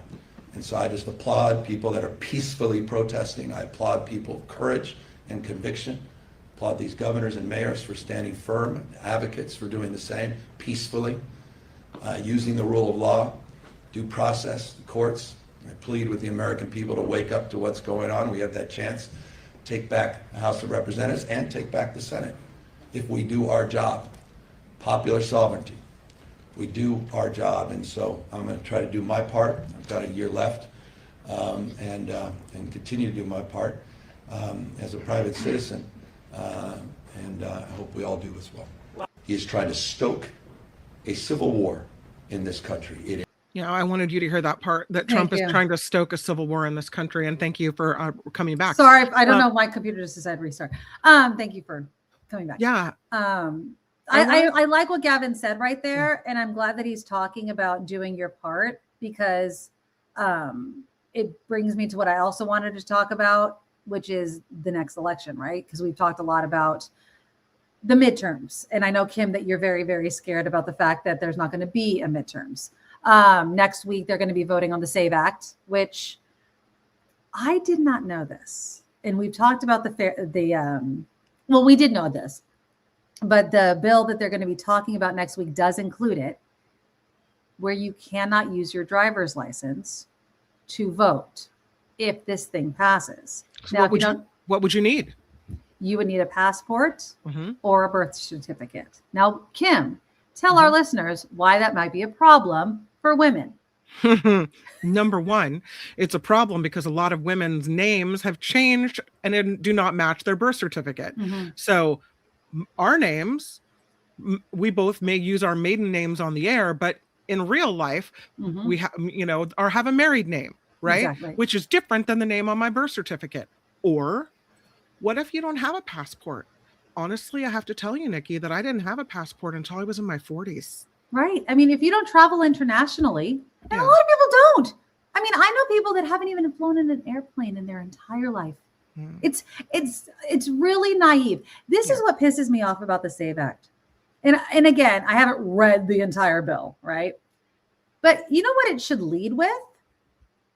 And so I just applaud people that are peacefully protesting. I applaud people of courage and conviction. Applaud these governors and mayors for standing firm, advocates for doing the same peacefully, using the rule of law, due process, the courts. I plead with the American people to wake up to what's going on. We have that chance. Take back the House of Representatives and take back the Senate if we do our job. Popular sovereignty. We do our job, and so I'm going to try to do my part. I've got a year left, and continue to do my part as a private citizen, and I hope we all do as well. He is trying to stoke a civil war in this country. Yeah, I wanted you to hear that part, that Trump is trying to stoke a civil war in this country, and thank you for coming back. Sorry, I don't know, my computer just decided to restart. Thank you for coming back. Yeah. I like what Gavin said right there, and I'm glad that he's talking about doing your part, because it brings me to what I also wanted to talk about, which is the next election, right? Because we've talked a lot about the midterms, and I know, Kim, that you're very, very scared about the fact that there's not going to be a midterms. Next week, they're going to be voting on the SAVE Act, which I did not know this. And we've talked about well, we did know this, but the bill that they're going to be talking about next week does include it, where you cannot use your driver's license to vote if this thing passes. So now, what would you need? You would need a passport or a birth certificate. Now, Kim, tell our listeners why that might be a problem for women. Number one, it's a problem because a lot of women's names have changed and do not match their birth certificate. So our names, we both may use our maiden names on the air, but in real life, we have, or have a married name, right? Exactly. Which is different than the name on my birth certificate. Or what if you don't have a passport? Honestly, I have to tell you, Nikki, that I didn't have a passport until I was in my 40s. Right. I mean, if you don't travel internationally, and a lot of people don't. I mean, I know people that haven't even flown in an airplane in their entire life. It's really naive. This is what pisses me off about the SAVE Act. And again, I haven't read the entire bill, right? But you know what it should lead with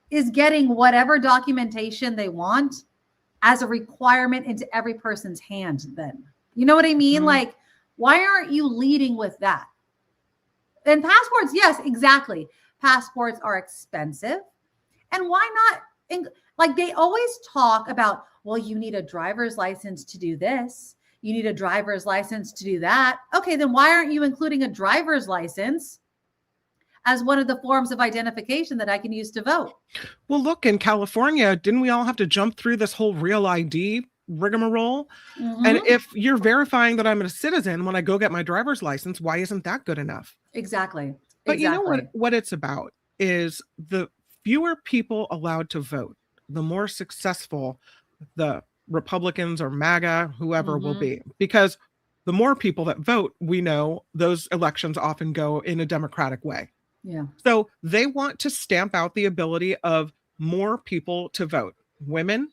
is getting whatever documentation they want as a requirement into every person's hand then. You know what I mean? Like, why aren't you leading with that? And passports, yes, exactly. Passports are expensive. And why not? Like, they always talk about, well, you need a driver's license to do this. You need a driver's license to do that. Okay, then why aren't you including a driver's license as one of the forms of identification that I can use to vote? Well, look, in California, didn't we all have to jump through this whole real ID rigmarole? And if you're verifying that I'm a citizen when I go get my driver's license, why isn't that good enough? Exactly. But you know what it's about is the fewer people allowed to vote, the more successful the Republicans or MAGA, whoever will be. Because the more people that vote, we know those elections often go in a democratic way. Yeah. So they want to stamp out the ability of more people to vote. Women,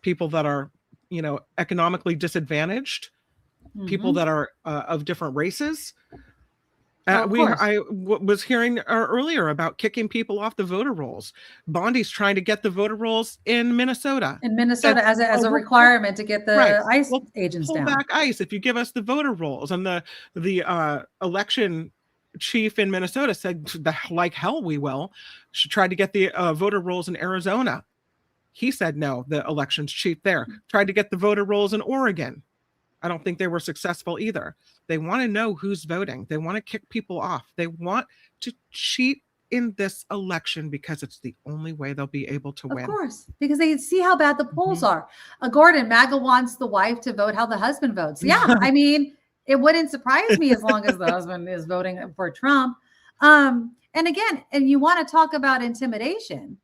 people that are, economically disadvantaged, people that are of different races. I was hearing earlier about kicking people off the voter rolls. Bondi's trying to get the voter rolls in Minnesota. As a requirement to get the ICE agents pull down. Back ICE if you give us the voter rolls. And the election chief in Minnesota said, like hell we will. She tried to get the voter rolls in Arizona. He said no, the elections chief there. Tried to get the voter rolls in Oregon. I don't think they were successful either. They want to know who's voting. They want to kick people off. They want to cheat in this election because it's the only way they'll be able to win. Of course, because they see how bad the polls are. Gordon, MAGA wants the wife to vote how the husband votes. Yeah, I mean, it wouldn't surprise me as long as the husband is voting for Trump. And again, and you want to talk about intimidation.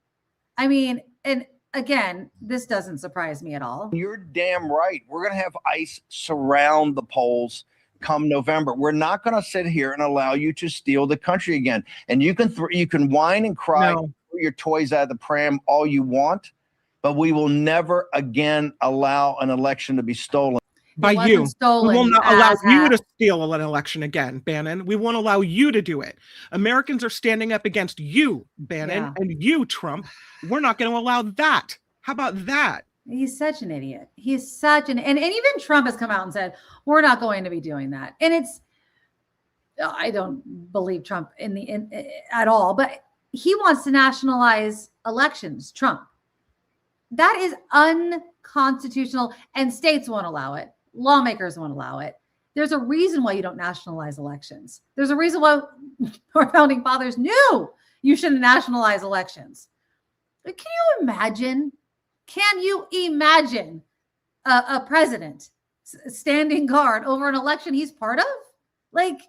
I mean, and again, this doesn't surprise me at all. You're damn right. We're going to have ICE surround the polls come November. We're not going to sit here and allow you to steal the country again. And you can whine and cry, throw your toys out of the pram all you want, but we will never again allow an election to be stolen. By you. We will not allow you to steal an election again, Bannon. We won't allow you to do it. Americans are standing up against you, Bannon, and you, Trump. We're not going to allow that. How about that? He's such an idiot. He's such an, and even Trump has come out and said, we're not going to be doing that. And I don't believe Trump at all, but he wants to nationalize elections, Trump. That is unconstitutional, and states won't allow it. Lawmakers won't allow it. There's a reason why you don't nationalize elections. There's a reason why our founding fathers knew you shouldn't nationalize elections. Can you imagine? Can you imagine a president standing guard over an election he's part of? Like,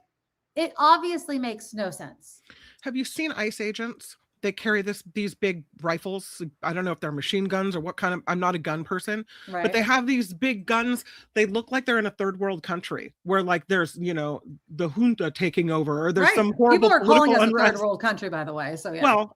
it obviously makes no sense. Have you seen ICE agents? They carry these big rifles. I don't know if they're machine guns or what kind of, I'm not a gun person, but they have these big guns. They look like they're in a third world country where like there's, the junta taking over or there's some horrible people are calling us unrest. a third world country, by the way. So yeah. Well,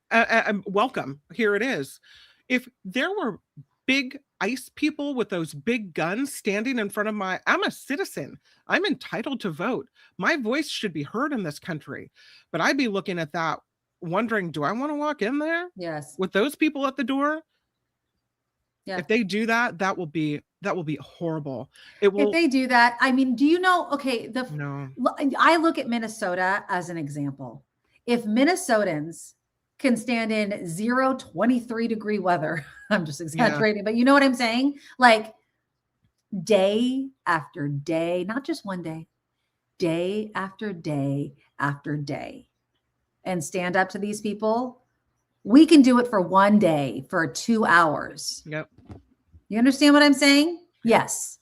welcome. Here it is. If there were big ICE people with those big guns standing in front of I'm a citizen. I'm entitled to vote. My voice should be heard in this country. But I'd be looking at that wondering, do I want to walk in there? Yes. With those people at the door? Yeah. If they do that, that will be horrible. It will. If they do that, I mean, do you know, okay, No. I look at Minnesota as an example. If Minnesotans can stand in 23 degree weather, I'm just exaggerating, but you know what I'm saying? Like day after day, not just one day, day after day after day, and stand up to these people, we can do it for one day, for 2 hours. Yep. You understand what I'm saying? Yes.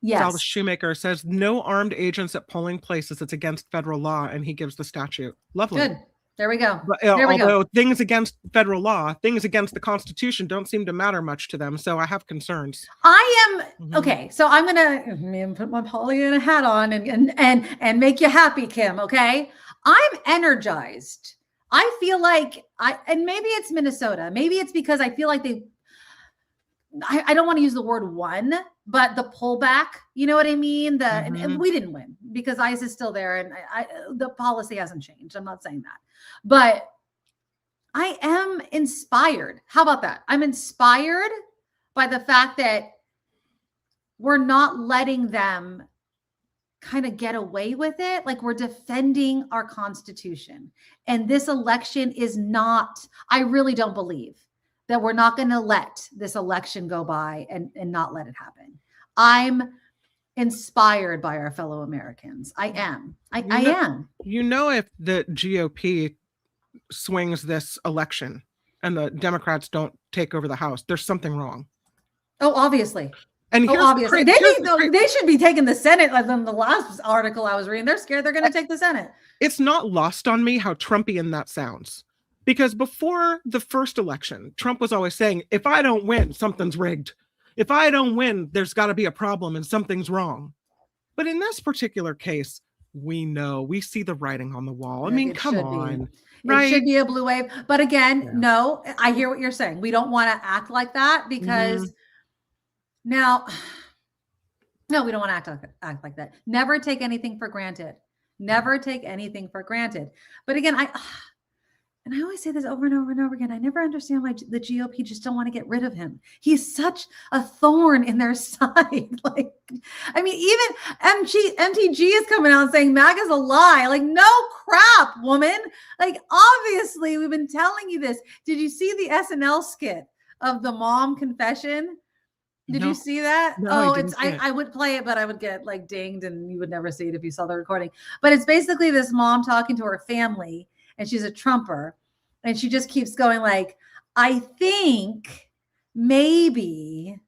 Sal the Yes. Shoemaker says no armed agents at polling places. It's against federal law, and he gives the statute. Lovely. Good. There we go. But, There we go. although things against federal law, things against the Constitution don't seem to matter much to them, so I have concerns. I am okay. So I'm gonna put my Pollyanna hat on and make you happy, Kim. Okay, I'm energized. I feel like and maybe it's Minnesota. Maybe it's because I feel like I don't want to use the word won, but the pullback, you know what I mean? And we didn't win because ICE is still there and the policy hasn't changed. I'm not saying that, but I am inspired. How about that? I'm inspired by the fact that we're not letting them kind of get away with it. Like we're defending our Constitution. And this election is not, I really don't believe that we're not going to let this election go by and not let it happen. I'm inspired by our fellow Americans. I am. I am. You know, if the GOP swings this election and the Democrats don't take over the House, there's something wrong. Oh, obviously. And obviously, they should be taking the Senate. Like in the last article I was reading, they're scared they're going to take the Senate. It's not lost on me how Trumpian that sounds. Because before the first election, Trump was always saying, if I don't win, something's rigged. If I don't win, there's got to be a problem and something's wrong. But in this particular case, we know, we see the writing on the wall. I mean, come on. Right? It should be a blue wave. But again, no, I hear what you're saying. We don't want to act like that because now, no, we don't want to act like that. Never take anything for granted. Never take anything for granted. But again, and I always say this over and over and over again. I never understand why the GOP just don't want to get rid of him. He's such a thorn in their side. Like, I mean, even MTG is coming out saying MAGA's a lie. Like, no crap, woman. Like, obviously, we've been telling you this. Did you see the SNL skit of the mom confession? Did you see that? No, I would play it, but I would get like dinged and you would never see it if you saw the recording. But it's basically this mom talking to her family. And she's a Trumper, and she just keeps going like, I think maybe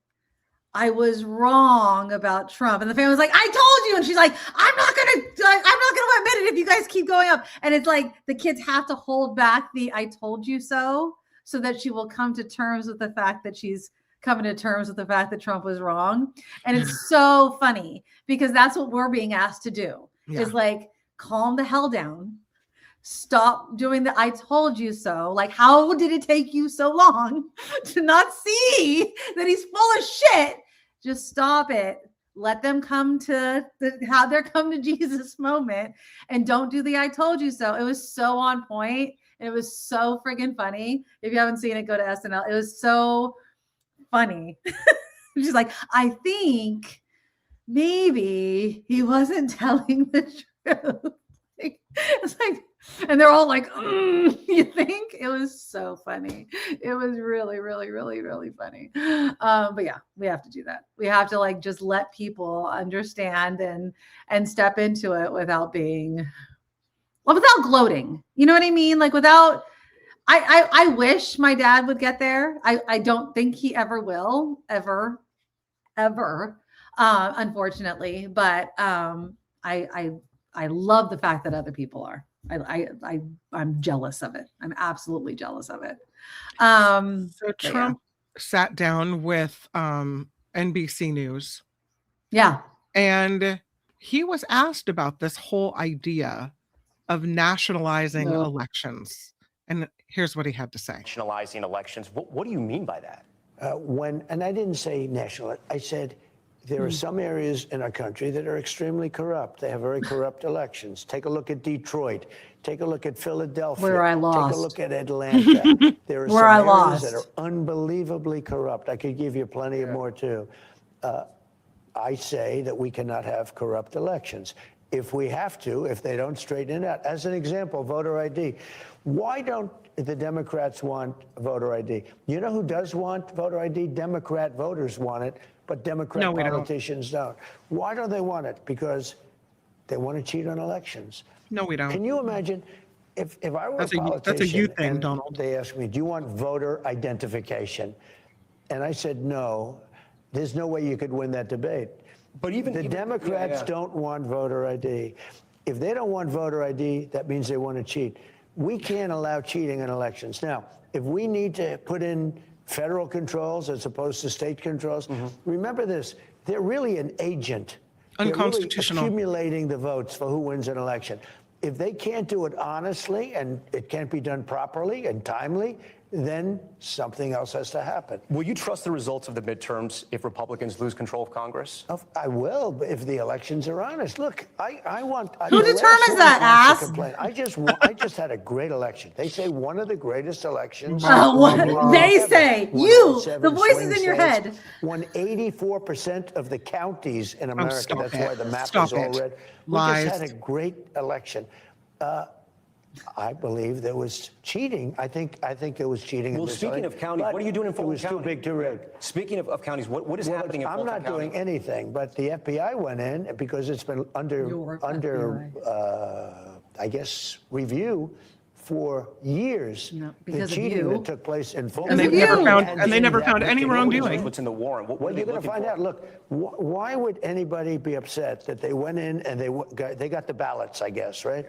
I was wrong about Trump. And the family's like, I told you. And she's like, I'm not gonna admit it if you guys keep going up. And it's like the kids have to hold back the I told you so that she will come to terms with the fact that she's coming to terms with the fact that Trump was wrong. And it's so funny because that's what we're being asked to do is like, calm the hell down. Stop doing the I told you so. Like, how did it take you so long to not see that he's full of shit? Just stop it. Let them come to have their come to Jesus moment and don't do the I told you so. It was so on point. It was so friggin' funny. If you haven't seen it, go to SNL. It was so funny. She's like, I think maybe he wasn't telling the truth. It's like, and they're all like, you think? It was so funny. It was really, really, really, really funny. But yeah, we have to do that. We have to like just let people understand and step into it without gloating. You know what I mean? Like I wish my dad would get there. I don't think he ever will, ever, unfortunately. But I love the fact that other people are. I'm jealous of it. I'm absolutely jealous of it. So Trump sat down with NBC News. Yeah. And he was asked about this whole idea of nationalizing elections. And here's what he had to say. Nationalizing elections. What do you mean by that? And I didn't say national. I said there are some areas in our country that are extremely corrupt. They have very corrupt elections. Take a look at Detroit. Take a look at Philadelphia. Where I lost. Take a look at Atlanta. There are Where some I areas that lost. are unbelievably corrupt. I could give you plenty of more too. I say that we cannot have corrupt elections. If we have to, if they don't straighten it out. As an example, voter ID. Why don't the Democrats want voter ID? You know who does want voter ID? Democrat voters want it, but Democrat politicians don't. Why don't they want it? Because they want to cheat on elections. No, we don't. Can you imagine if I were a politician that's a you thing, and Donald. they asked me, do you want voter identification? And I said, no, there's no way you could win that debate. But even the Democrats don't want voter ID. If they don't want voter ID, that means they want to cheat. We can't allow cheating in elections. Now, if we need to put in federal controls as opposed to state controls, remember this, they're really an agent. Unconstitutional. They're really accumulating the votes for who wins an election. If they can't do it honestly and it can't be done properly and timely, then something else has to happen. Will you trust the results of the midterms if Republicans lose control of Congress? I will, if the elections are honest. Look, I want. Who determines that, ass? I just had a great election. They say one of the greatest elections. What they say? You, the voices in your head. Won 84% of the counties in America. stop That's it. why the map Stop is all it. red. Lies. We just had a great election. I believe there was cheating. I think there was cheating. Well, speaking of counties, what are you doing in Fulton County? It was too big to rig. Speaking of counties, what is happening in I'm Fulton not County? doing anything, but the FBI went in because it's been under I guess, review for years. No, because the of cheating you. that took place in Fulton. And they Because of never you. found any wrongdoing. What's in the warrant? What Well, are they you're going to looking find for? out. Look, why would anybody be upset that they went in and they got the ballots? I guess, right?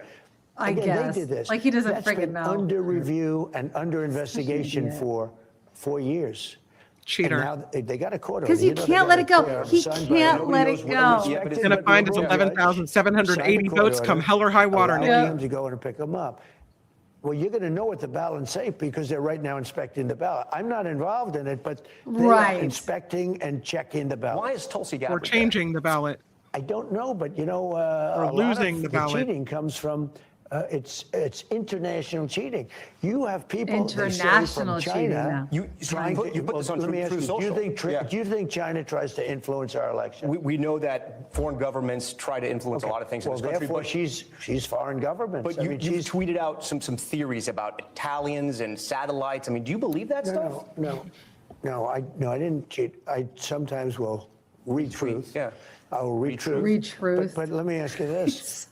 I Again, guess. they did this. Like he doesn't That's friggin' been know. under review and under investigation idiot. for 4 years. Cheater. And now they got a court order. Because you know, they can't got let a it go. court order He signed by- can't nobody let knows it what go. was Yeah, but expected, He's gonna but find the his judge 11,780 signed the court votes come order, hell or high water. allowing Nikki. them to go in and pick them up. Well, you're going to know what the ballots say because they're right now inspecting the ballot. I'm not involved in it, but they Right. are inspecting and checking the ballot. Why is Tulsi Gabbard Or changing the ballot. I don't know, but you know, a losing lot the of ballot. cheating comes from it's international cheating. You have people they say, International from cheating China now. You put this on let me ask Truth you, Social. do you think China tries to influence our election? We know that foreign governments try to influence a lot of things Well, in this country. therefore, But, she's foreign government. but you've tweeted out some theories about Italians and satellites. I mean, do you believe that stuff? No, I didn't cheat. I sometimes will read truth. Yeah. I will read truth. Read truth. But let me ask you this: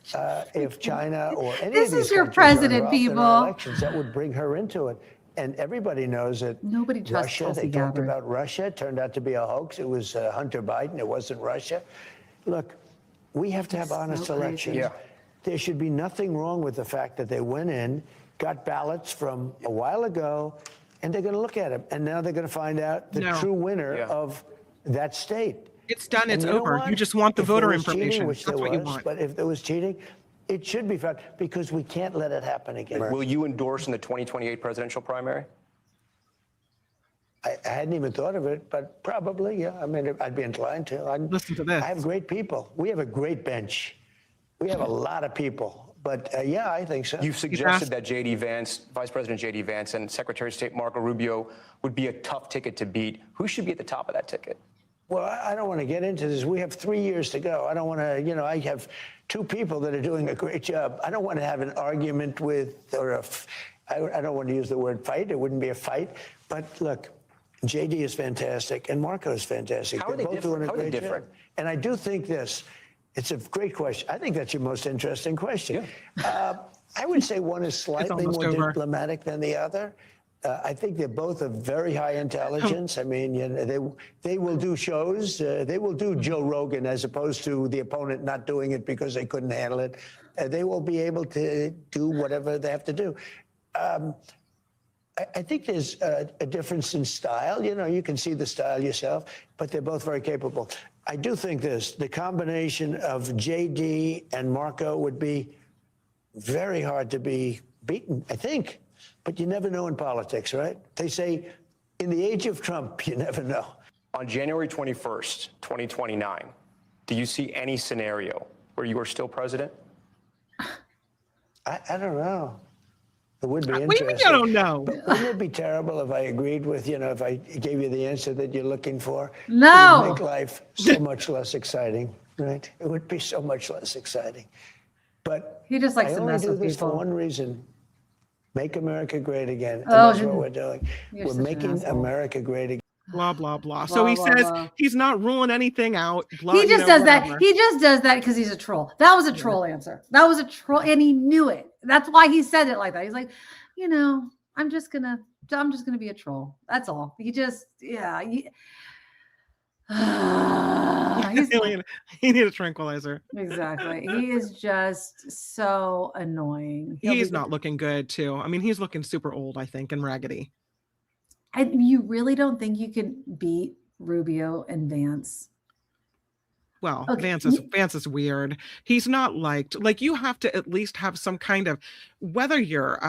if China or any This of these is your countries are president, involved in our people. elections, that would bring her into it. And everybody knows that Nobody trusts Russia. Tulsi They talked Gabbard. about Russia. It turned out to be a hoax. It was Hunter Biden. It wasn't Russia. Look, we have to have honest so crazy. elections. Yeah. There should be nothing wrong with the fact that they went in, got ballots from a while ago, and they're going to look at them. And now they're going to find out the No. true winner Yeah. of that state. It's done. It's And you know over. what? You just want the If there voter was cheating, information. which That's there what you was, want. But if there was cheating, it should be found because we can't let it happen again. Will you endorse in the 2028 presidential primary? I hadn't even thought of it, but probably, yeah. I mean, I'd be inclined to. Listen to this. I have great people. We have a great bench. We have a lot of people. But yeah, I think so. You've suggested that J.D. Vance, Vice President J.D. Vance, and Secretary of State Marco Rubio would be a tough ticket to beat. Who should be at the top of that ticket? Well, I don't want to get into this. We have 3 years to go. I don't want to, you know, I have two people that are doing a great job. I don't want to have an argument with, I don't want to use the word fight. It wouldn't be a fight. But look, JD is fantastic and Marco is fantastic. How are they both different? doing a How are they great different? job. And I do think this, it's a great question. I think that's your most interesting question. I would say one is slightly almost more over. diplomatic than the other. I think they're both of very high intelligence. I mean, you know, they will do shows. They will do Joe Rogan as opposed to the opponent not doing it because they couldn't handle it. They will be able to do whatever they have to do. I think there's a difference in style. You know, you can see the style yourself, but they're both very capable. I do think the combination of JD and Marco would be very hard to be beaten, I think. But you never know in politics, right? They say in the age of Trump, you never know. On January 21st, 2029, do you see any scenario where you are still president? I don't know. It would be What do you interesting. mean you don't know? But wouldn't it be terrible if I agreed with, you know, if I gave you the answer that you're looking for? No. It would make life so much less exciting, right? It would be so much less exciting. But He just likes I to only mess do with this for people. one reason. Make America great again. And Oh, that's what we're doing. you're We're such an making asshole. America great again. Blah, blah, blah. Blah, So he blah, says blah. he's not ruling anything out. Blah, He you just know, does that. whatever. He just does that because he's a troll. That was a troll answer. That was a troll, and he knew it. That's why he said it like that. He's like, you know, I'm just gonna be a troll. That's all. He just, yeah. he need a tranquilizer. Exactly. He is just so annoying. He's not looking good too. I mean, he's looking super old, I think, and raggedy. And you really don't think you can beat Rubio and Vance? Well, Okay. Vance is weird. He's not liked. Like, you have to at least have some kind of, whether you're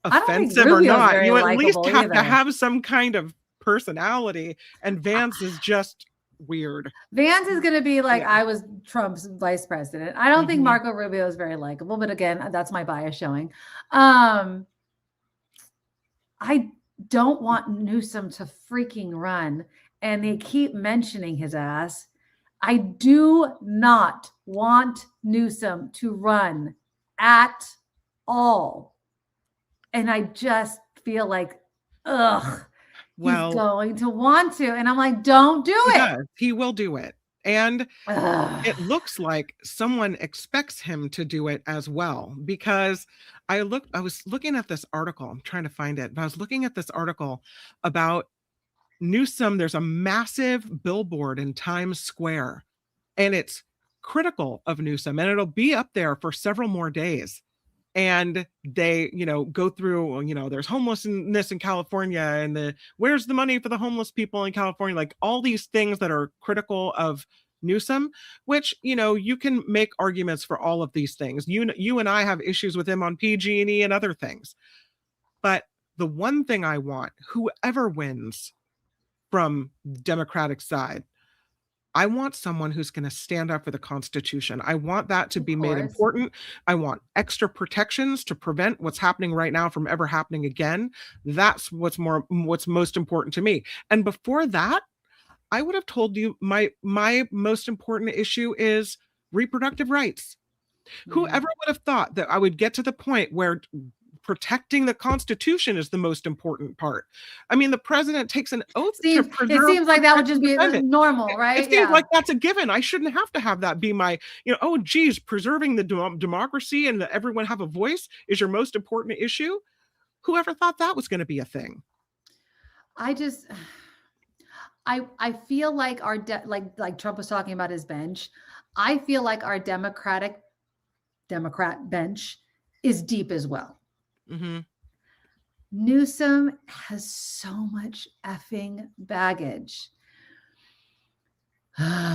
offensive or not, you at least have to have some kind of personality. And Vance is just weird. Vance is going to be like, I was Trump's vice president. I don't think Marco Rubio is very likable, but again, that's my bias showing. I don't want Newsom to freaking run, and they keep mentioning his ass. I do not want Newsom to run at all. And I just feel like, he's going to want to. And I'm like, don't do it. He will do it. And it looks like someone expects him to do it as well, because I was looking at this article. I'm trying to find it, but I was looking at this article about Newsom. There's a massive billboard in Times Square, and it's critical of Newsom, and it'll be up there for several more days. And they, go through, there's homelessness in California, and where's the money for the homeless people in California? Like, all these things that are critical of Newsom, which, you can make arguments for all of these things. You and I have issues with him on PG&E and other things. But the one thing I want, whoever wins from Democratic side, I want someone who's going to stand up for the Constitution. I want that to be made important. I want extra protections to prevent what's happening right now from ever happening again. That's what's most important to me. And before that, I would have told you my most important issue is reproductive rights. Whoever would have thought that I would get to the point where protecting the Constitution is the most important part. I mean, the president takes an oath to preserve. It seems like that would just be normal, right? It seems like that's a given. I shouldn't have to have that be my, preserving the democracy and that everyone have a voice is your most important issue. Whoever thought that was going to be a thing? I feel like like Trump was talking about his bench. I feel like our Democrat bench is deep as well. Mm-hmm. Newsom has so much effing baggage.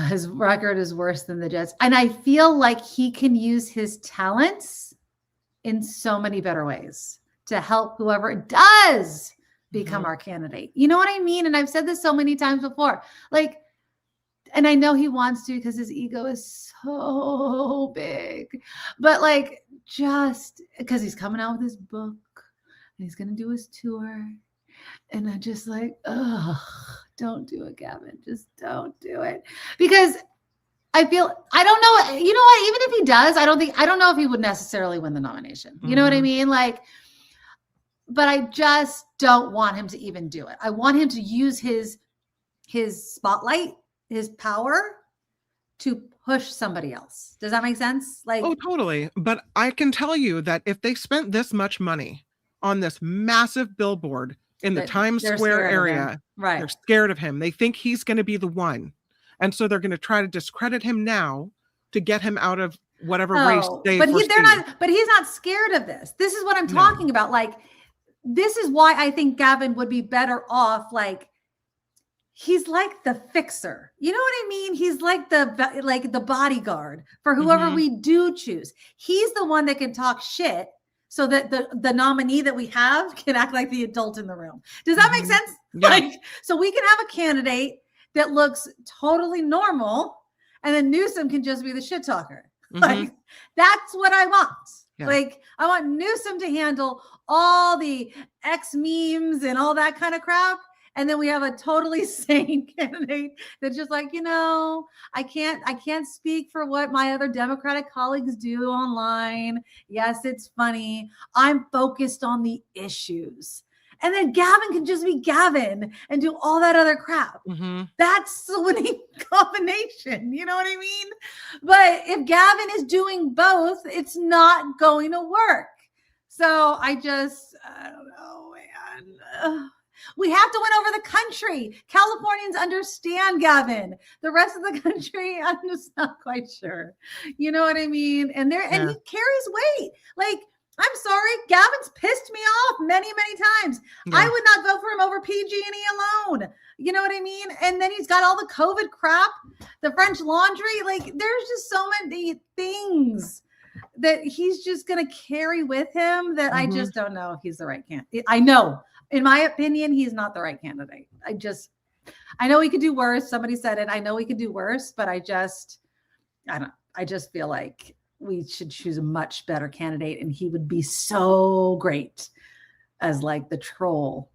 His record is worse than the Jets. And I feel like he can use his talents in so many better ways to help whoever does become our candidate. You know what I mean? And I've said this so many times before. Like, and I know he wants to because his ego is so big, but like, just because he's coming out with his book and he's going to do his tour. And I'm just like, don't do it, Gavin. Just don't do it. Because I don't know. You know what? Even if he does, I don't know if he would necessarily win the nomination. You know what I mean? Like, but I just don't want him to even do it. I want him to use his spotlight, his power to push somebody else. Does that make sense? Like, oh, totally. But I can tell you that if they spent this much money on this massive billboard in the Times Square area, right? They're scared of him. They think he's going to be the one. And so they're going to try to discredit him now to get him out of whatever race they foresee. But he's not scared of this. This is what I'm talking about. Like, this is why I think Gavin would be better off. Like, he's like the fixer. You know what I mean? He's like the bodyguard for whoever we do choose. He's the one that can talk shit so that the nominee that we have can act like the adult in the room. Does that make sense? Yeah. Like, so we can have a candidate that looks totally normal, and then Newsom can just be the shit talker. Like, that's what I want. Yeah. Like, I want Newsom to handle all the X memes and all that kind of crap. And then we have a totally sane candidate that's just like, I can't speak for what my other Democratic colleagues do online. Yes, it's funny. I'm focused on the issues. And then Gavin can just be Gavin and do all that other crap. That's the winning combination. You know what I mean? But if Gavin is doing both, it's not going to work. So I don't know, man. We have to win over the country. Californians understand, Gavin. The rest of the country, I'm just not quite sure. You know what I mean? And he carries weight. Like, I'm sorry, Gavin's pissed me off many, many times. Yeah. I would not vote for him over PG&E alone. You know what I mean? And then he's got all the COVID crap, the French laundry. Like, there's just so many things that he's just going to carry with him that I just don't know if he's the right candidate. I know, in my opinion, he's not the right candidate. I know he could do worse. Somebody said it. I know he could do worse, but I just feel like we should choose a much better candidate, and he would be so great as like the troll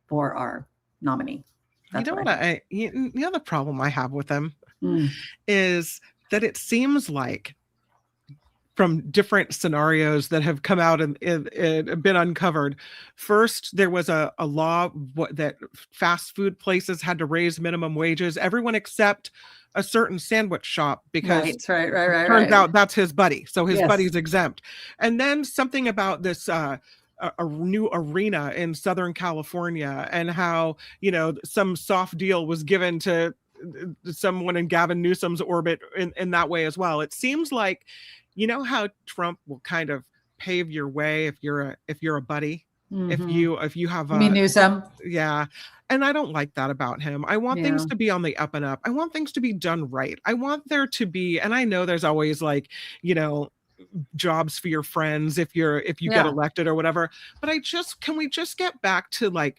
for our nominee. That's you know what the other problem I have with him Mm. is that it seems like from different scenarios that have come out and been uncovered. First, there was a law that fast food places had to raise minimum wages, everyone except a certain sandwich shop, because right. turns out that's his buddy. So his Yes. buddy's exempt. And then something about this a new arena in Southern California, and how, you know, some soft deal was given to someone in Gavin Newsom's orbit in that way as well. It seems like, you know how Trump will kind of pave your way if you're a buddy, if you have You mean Newsom? yeah. And I don't like that about him. I want things to be on the up and up. I want things to be done right. I want there to be, and I know there's always like, you know, jobs for your friends if you get elected or whatever. But can we just get back to like,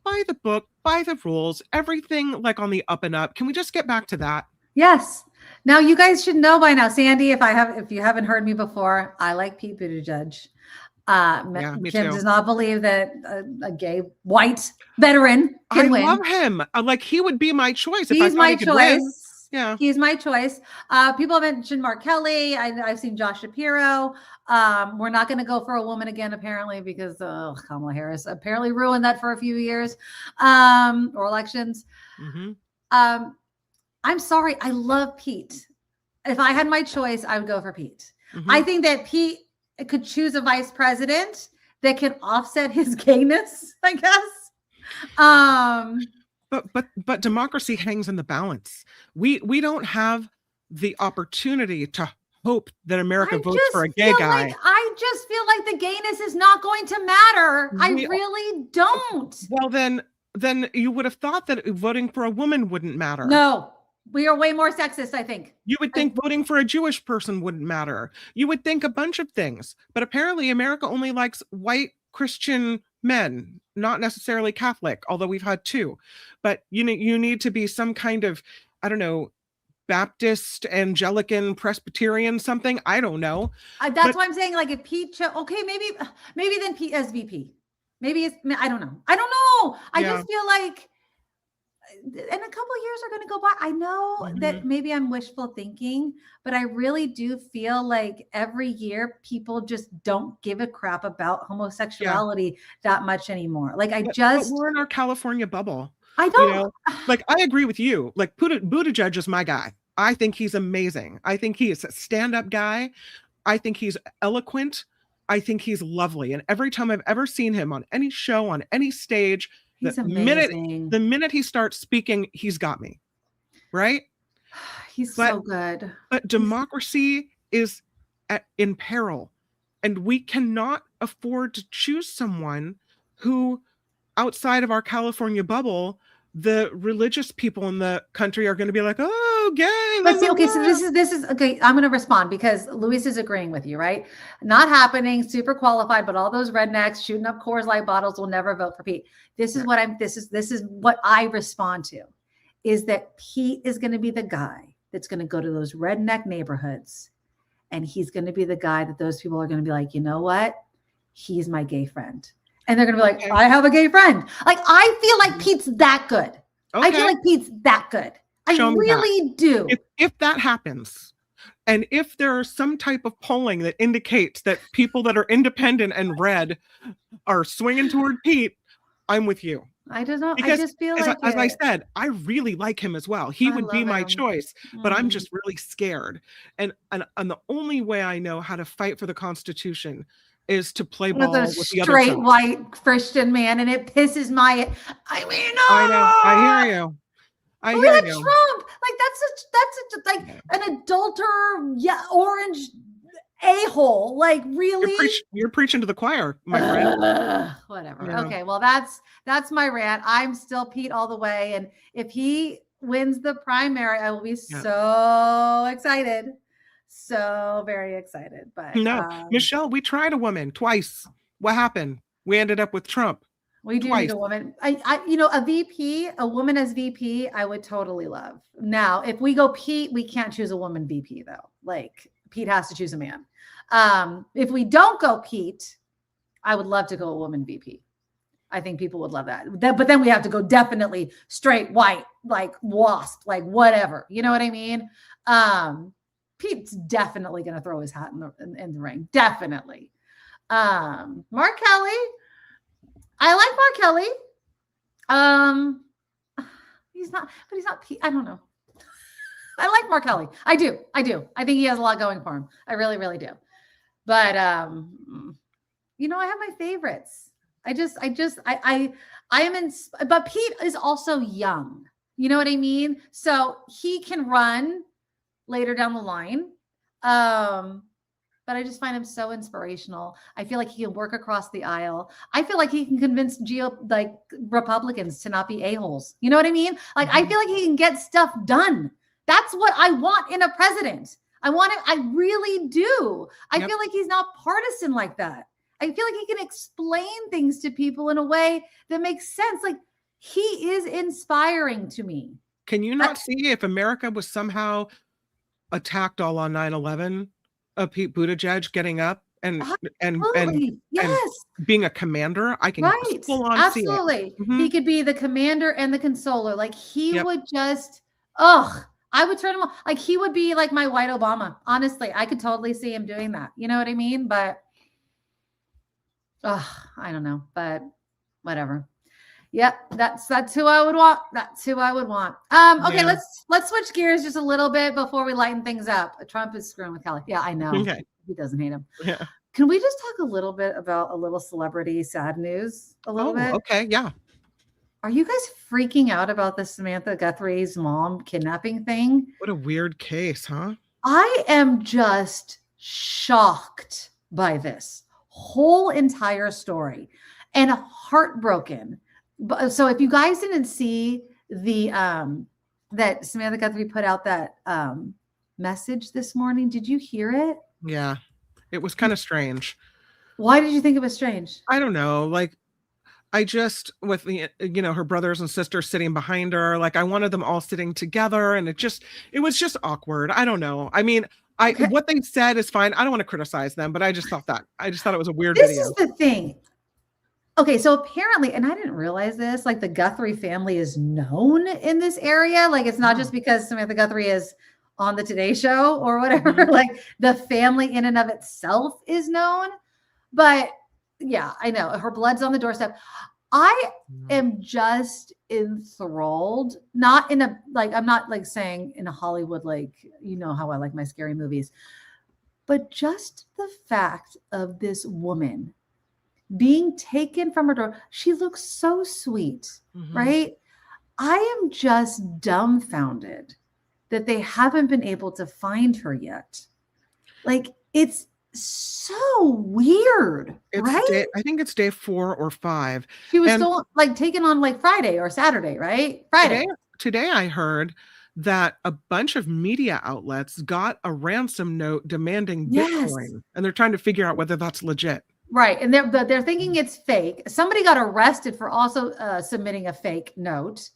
by the book, by the rules, everything like on the up and up? Can we just get back to that? Yes. Now you guys should know by now, Sandy, if you haven't heard me before, I like Pete Buttigieg. Me Kim too. does not believe that a gay white veteran can win. I love him. Like, he would be my choice if I He's thought my he could win. choice. Yeah. He's my choice. People have mentioned Mark Kelly. I've seen Josh Shapiro. We're not going to go for a woman again, apparently, because Kamala Harris apparently ruined that for a few years or elections. I'm sorry. I love Pete. If I had my choice, I would go for Pete. I think that Pete could choose a vice president that can offset his gayness, I guess. But democracy hangs in the balance. We don't have the opportunity to hope that America votes for a gay guy. I just feel like the gayness is not going to matter. I really don't. Well, then you would have thought that voting for a woman wouldn't matter. No, we are way more sexist, I think. You would think voting for a Jewish person wouldn't matter. You would think a bunch of things. But apparently America only likes white Christian men, not necessarily Catholic, although we've had two. But you need to be some kind of, I don't know, Baptist, Anglican, Presbyterian, something. I don't know. That's why I'm saying, like, if Pete, okay, maybe then Pete as VP. Maybe it's, I don't know. I just feel like, and a couple of years are going to go by. I know that maybe I'm wishful thinking, but I really do feel like every year people just don't give a crap about homosexuality that much anymore. Like, but we're in our California bubble. I don't know. Like, I agree with you. Like, Buttigieg is my guy. I think he's amazing. I think he is a stand-up guy. I think he's eloquent. I think he's lovely. And every time I've ever seen him on any show, on any stage, he's amazing. The minute he starts speaking, he's got me. Right? He's so good. But democracy is in peril. And we cannot afford to choose someone who, outside of our California bubble, the religious people in the country are going to be like, oh, gay. But see, okay, so this is okay. I'm going to respond because Luis is agreeing with you, right? Not super qualified, but all those rednecks shooting up Coors Light bottles will never vote for Pete. This is what I respond to, is that Pete is going to be the guy that's going to go to those redneck neighborhoods, and he's going to be the guy that those people are going to be like, you know what? He's my gay friend. And they're going to be like, I have a gay friend. Like, I feel like Pete's that good. I feel like Pete's that good. I really do. If that happens, and if there is some type of polling that indicates that people that are independent and red are swinging toward Pete, I'm with you. I don't know. Because I just feel as I said, I really like him as well. He would be my choice, but I'm just really scared. And the only way I know how to fight for the Constitution is to play With ball a with the other straight side. white Christian man, and it pisses my. I mean, I know. I hear you. I look hear at you. Trump. Like that's like an adulterer, orange a-hole. Like really? You're preaching to the choir, my friend. Whatever. Yeah. Okay, well that's my rant. I'm still Pete all the way, and if he wins the primary, I will be so excited. So very excited. But No, Michelle, we tried a woman twice. What happened? We ended up with Trump. We do need a woman. A VP, a woman as VP, I would totally love. Now, if we go Pete, we can't choose a woman VP though. Like Pete has to choose a man. If we don't go Pete, I would love to go a woman VP. I think people would love that. But then we have to go definitely straight white, like WASP, like whatever. You know what I mean? Pete's definitely going to throw his hat in the ring. Definitely. Mark Kelly. I like Mark Kelly. He's not Pete. I don't know. I like Mark Kelly. I do. I think he has a lot going for him. I really, really do. But I have my favorites. I am in, but Pete is also young. You know what I mean? So he can run later down the line. But I just find him so inspirational. I feel like he can work across the aisle. I feel like he can convince Republicans to not be a-holes. You know what I mean? Like, I feel like he can get stuff done. That's what I want in a president. I really do. I feel like he's not partisan like that. I feel like he can explain things to people in a way that makes sense. Like, he is inspiring to me. Can you not see if America was somehow attacked all on 9/11? Pete Buttigieg getting up and being a commander, I can full on see it. He could be the commander and the consoler. Like he would just, I would turn him on. Like he would be like my white Obama. Honestly, I could totally see him doing that. You know what I mean? But I don't know. But whatever. Yep, that's who I would want. That's who I would want. Okay, let's switch gears just a little bit before we lighten things up. Trump is screwing with Kelly. Yeah, I know. Okay. He doesn't hate him. Yeah. Can we just talk a little bit about a little celebrity sad news? A little bit. Okay, yeah. Are you guys freaking out about the Samantha Guthrie's mom kidnapping thing? What a weird case, huh? I am just shocked by this whole entire story and heartbroken. So if you guys didn't see the that Samantha Guthrie put out that message this morning, did you hear it? Yeah, it was kind of strange. Why did you think it was strange? I don't know. Like, I just, with the, her brothers and sisters sitting behind her, like I wanted them all sitting together, and it was just awkward. I don't know. I mean, what they said is fine. I don't want to criticize them, but I just thought it was a weird video. This is the thing. Okay, so apparently, and I didn't realize this, like the Guthrie family is known in this area. Like it's not just because Samantha Guthrie is on the Today Show or whatever. Like the family in and of itself is known. But yeah, I know her blood's on the doorstep. I am just enthralled, not in a, like, I'm not like saying in a Hollywood, like, you know how I like my scary movies, but just the fact of this woman being taken from her door. She looks so sweet, right? I am just dumbfounded that they haven't been able to find her yet. Like, it's so weird, right? I think it's day 4 or 5. She was still like taken on like Friday or Saturday, right? Friday. Today I heard that a bunch of media outlets got a ransom note demanding Bitcoin, and they're trying to figure out whether that's legit. Right. And they're thinking it's fake. Somebody got arrested for also submitting a fake note.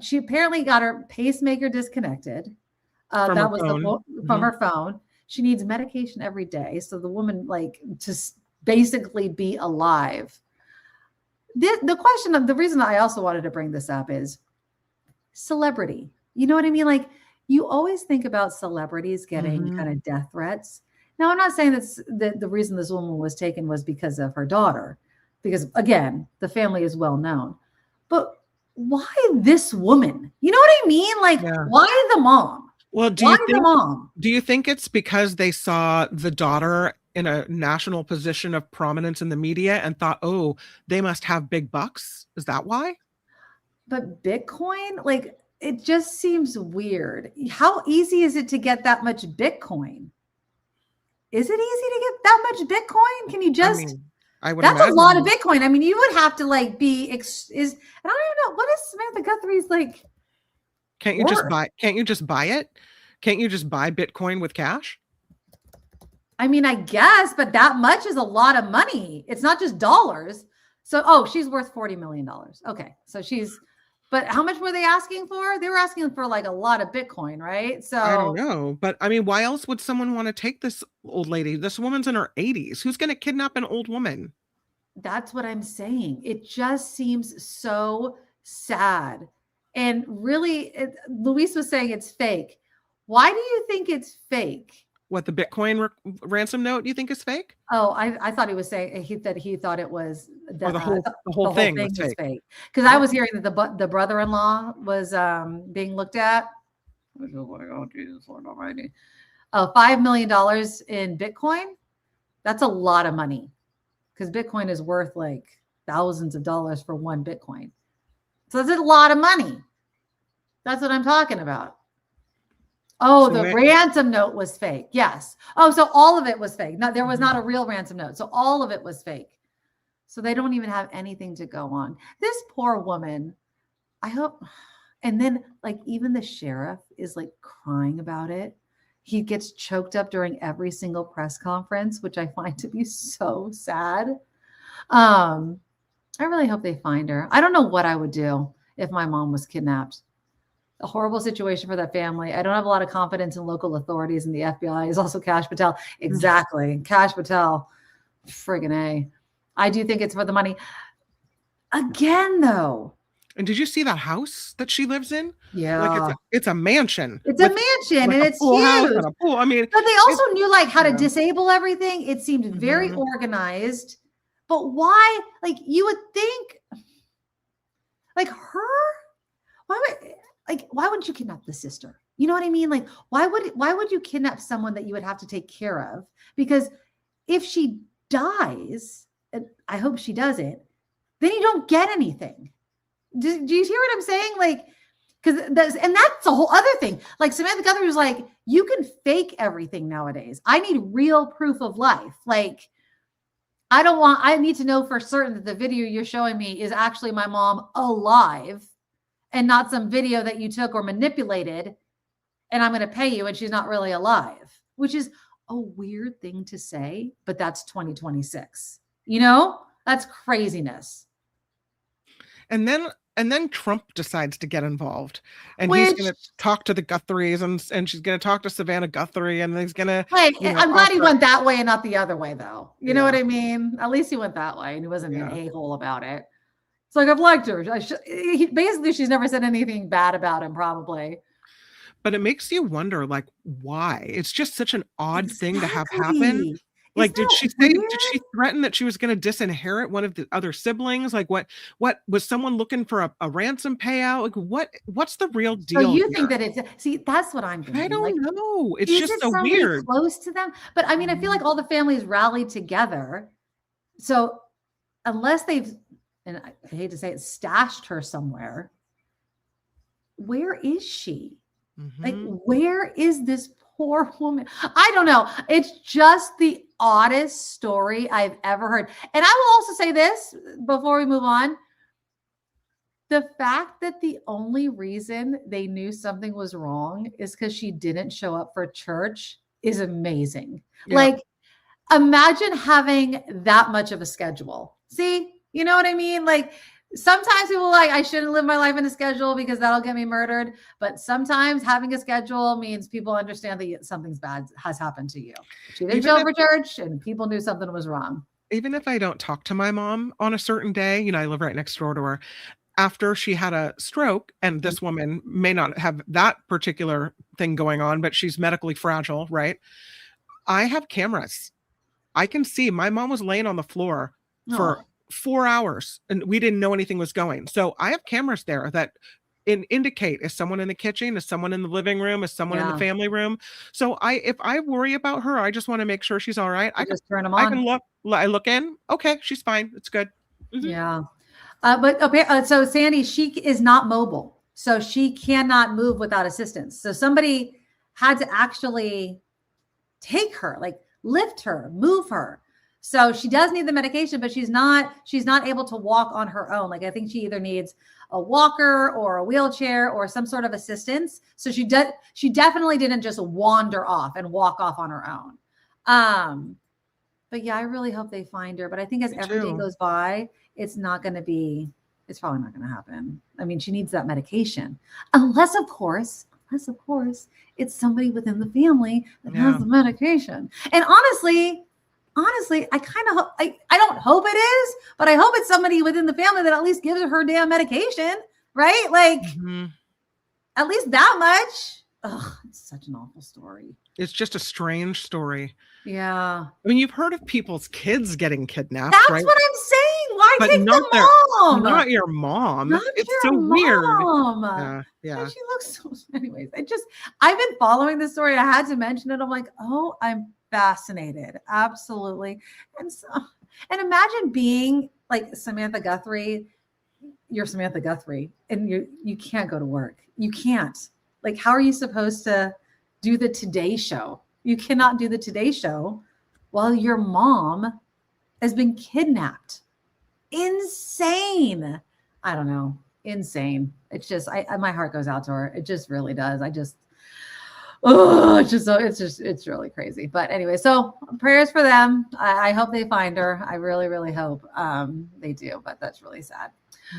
She apparently got her pacemaker disconnected. That was from her phone. She needs medication every day. So the woman, like, to basically be alive. The question of the reason I also wanted to bring this up is celebrity. You know what I mean? Like, you always think about celebrities getting kind of death threats. Now, I'm not saying that the reason this woman was taken was because of her daughter, because again, the family is well known. But why this woman? You know what I mean? Like, why the mom? Well, do you think it's because they saw the daughter in a national position of prominence in the media and thought, oh, they must have big bucks. Is that why? But Bitcoin, like, it just seems weird. How easy is it to get that much Bitcoin? Is it easy to get that much Bitcoin? Can you just? I would that's imagine. A lot of Bitcoin. I mean, you would have to like be. I don't even know what is Samantha Guthrie's like. Can't you just buy? Can't you just buy it? Can't you just buy Bitcoin with cash? I mean, I guess, but that much is a lot of money. It's not just dollars. So, she's worth $40 million. Okay, so she's. But how much were they asking for? They were asking for like a lot of Bitcoin, right? So I don't know. But I mean, why else would someone want to take this old lady? This woman's in her 80s. Who's going to kidnap an old woman? That's what I'm saying. It just seems so sad. And really, Luis was saying it's fake. Why do you think it's fake? What, the Bitcoin ransom note you think is fake? Oh, I thought he was saying he thought it was the whole thing was fake. Because I was hearing that the brother-in-law was being looked at. Oh, Jesus, Lord Almighty! $5 million in Bitcoin. That's a lot of money, because Bitcoin is worth like thousands of dollars for one Bitcoin. So that's a lot of money. That's what I'm talking about. Oh, the ransom note was fake. Yes. Oh, so all of it was fake. No, there was not a real ransom note. So all of it was fake. So they don't even have anything to go on. This poor woman, I hope. And then like even the sheriff is like crying about it. He gets choked up during every single press conference, which I find to be so sad. I really hope they find her. I don't know what I would do if my mom was kidnapped. A horrible situation for that family. I don't have a lot of confidence in local authorities, and the FBI is also Kash Patel. Exactly. Kash Patel. Friggin' A. I do think it's for the money. Again, though. And did you see that house that she lives in? Yeah. Like it's a mansion. It's a mansion, and it's huge. And a pool. I mean, but they also knew like how to disable everything. It seemed very organized. But why? Like you would think like her? Why wouldn't you kidnap the sister? You know what I mean? Like, why would you kidnap someone that you would have to take care of? Because if she dies, and I hope she doesn't, then you don't get anything. Do you hear what I'm saying? Like, that's a whole other thing. Like Samantha Guthrie was like, you can fake everything nowadays. I need real proof of life. Like, I need to know for certain that the video you're showing me is actually my mom alive, and not some video that you took or manipulated, and I'm going to pay you and she's not really alive, which is a weird thing to say, but that's 2026. You know, that's craziness. And then Trump decides to get involved, and he's going to talk to the Guthries, and she's going to talk to Savannah Guthrie, and he's going to. I'm glad he went that way and not the other way, though. You know what I mean? At least he went that way, and he wasn't an a-hole about it. It's like, I've liked her. Basically, she's never said anything bad about him, probably. But it makes you wonder, like, why? It's just such an odd thing to have happen. Like, did she threaten that she was going to disinherit one of the other siblings? Like, what was someone looking for a ransom payout? Like, what's the real deal? So you think that that's what I'm thinking. I don't know. It's is just it so weird. Close to them. But I mean, I feel like all the families rallied together. So unless they've, and I hate to say it, stashed her somewhere, where is she? Like, where is this poor woman? I don't know. It's just the oddest story I've ever heard. And I will also say this before we move on. The fact that the only reason they knew something was wrong is because she didn't show up for church is amazing. Yeah. Like, imagine having that much of a schedule. See, you know what I mean? Like, sometimes people are like, I shouldn't live my life in a schedule because that'll get me murdered. But sometimes having a schedule means people understand that something's bad has happened to you. She didn't show up for church, and people knew something was wrong. Even if I don't talk to my mom on a certain day, you know, I live right next door to her. After she had a stroke, and this woman may not have that particular thing going on, but she's medically fragile, right? I have cameras. I can see my mom was laying on the floor for 4 hours, and we didn't know anything was going. So I have cameras there that indicate, is someone in the kitchen, is someone in the living room, is someone in the family room. So if I worry about her, I just want to make sure she's all right. I just turn them I on. can I look in. Okay, she's fine. It's good. Yeah. But okay, so Sandy, she is not mobile. So she cannot move without assistance. So somebody had to actually take her, like lift her, move her. So she does need the medication, but she's not able to walk on her own. Like I think she either needs a walker or a wheelchair or some sort of assistance. So she definitely didn't just wander off and walk off on her own. But yeah, I really hope they find her. But I think as every day goes by, it's probably not going to happen. I mean, she needs that medication. Unless of course, it's somebody within the family that has the medication. And honestly, I kind of hope, I don't hope it is, but I hope it's somebody within the family that at least gives her damn medication, right? Like at least that much. Ugh, it's such an awful story. It's just a strange story. Yeah. I mean, you've heard of people's kids getting kidnapped, That's right? what I'm saying. Why But take not the mom? not your mom. Not It's your so weird. mom. Yeah. And she looks so, anyways, I've been following this story. I had to mention it. I'm like, oh, I'm fascinated. Absolutely. And imagine being like Samantha Guthrie. You're Samantha Guthrie and you can't go to work. You can't. Like, how are you supposed to do the Today Show? You cannot do the Today Show while your mom has been kidnapped. Insane. I don't know. Insane. It's just, my heart goes out to her. It just really does. It's really crazy. But anyway, so prayers for them. I hope they find her. I really, really hope they do, but that's really sad.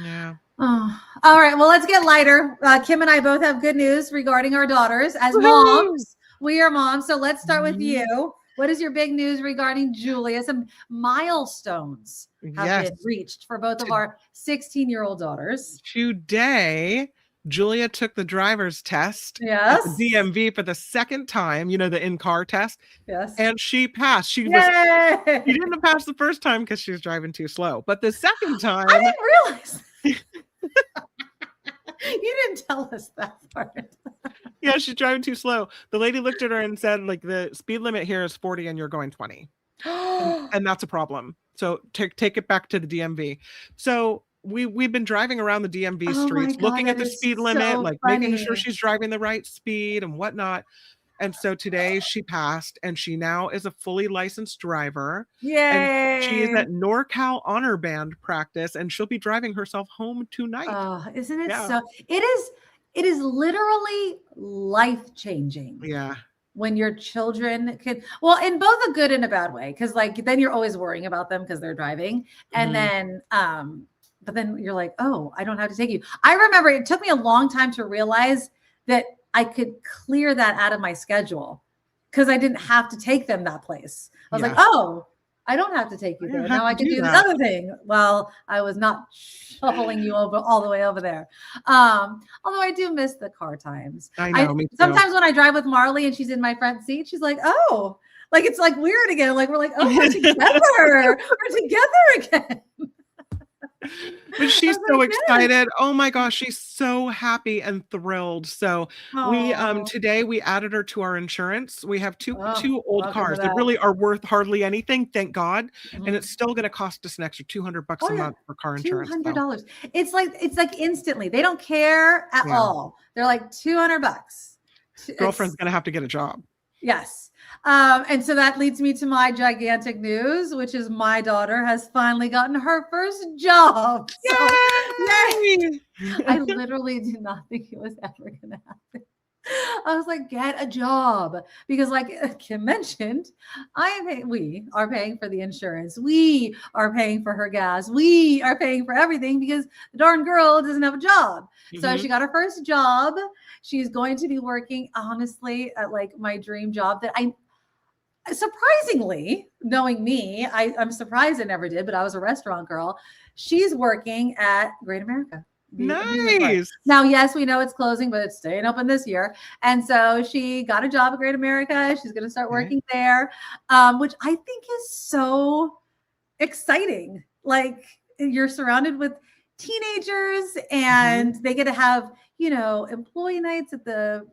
Yeah. Oh, all right. Well, let's get lighter. Kim and I both have good news regarding our daughters as moms. We are moms. So let's start with you. What is your big news regarding Julia? Some milestones have been reached for both of our 16-year-old daughters. Today, Julia took the driver's test at the DMV for the second time, the in-car test. Yes. And she passed. She didn't pass the first time because she was driving too slow. But the second time. I didn't realize. You didn't tell us that part. Yeah, she's driving too slow. The lady looked at her and said, like, the speed limit here is 40 and you're going 20. and that's a problem. So take it back to the DMV. So we've been driving around the DMV streets, looking at the speed limit, like making sure she's driving the right speed and whatnot. And so today she passed and she now is a fully licensed driver. Yay! And she is at NorCal Honor Band practice and she'll be driving herself home tonight. Oh, isn't it so? It is literally life-changing. Yeah. When your children can, well, in both a good and a bad way. Cause like, then you're always worrying about them because they're driving. And then, but then you're like, oh, I don't have to take you. I remember it took me a long time to realize that I could clear that out of my schedule because I didn't have to take them that place. I was like, oh, I don't have to take you there. Now I can do this other thing. Well, I was not shuffling you over all the way over there. Although I do miss the car times. I know. Me too. Sometimes when I drive with Marley and she's in my front seat, she's like, oh, like it's like weird again. Like we're like, oh, we're together. We're together again. But she's so excited. Oh my gosh, she's so happy and thrilled. So we today we added her to our insurance. We have two old cars that really are worth hardly anything, thank God. And it's still going to cost us an extra $200 a month for car insurance. $200. It's like instantly. They don't care at all. They're like $200. Girlfriend's going to have to get a job. Yes. And so that leads me to my gigantic news, which is my daughter has finally gotten her first job. So, yay! I literally did not think it was ever going to happen. I was like, get a job. Because like Kim mentioned, we are paying for the insurance. We are paying for her gas. We are paying for everything because the darn girl doesn't have a job. So she got her first job. She's going to be working, honestly, at like my dream job that surprisingly, knowing me, I'm surprised I never did, but I was a restaurant girl. She's working at Great America. Nice. Now, yes, we know it's closing, but it's staying open this year. And so she got a job at Great America. She's going to start working there, which I think is so exciting. Like you're surrounded with teenagers, and they get to have, employee nights at the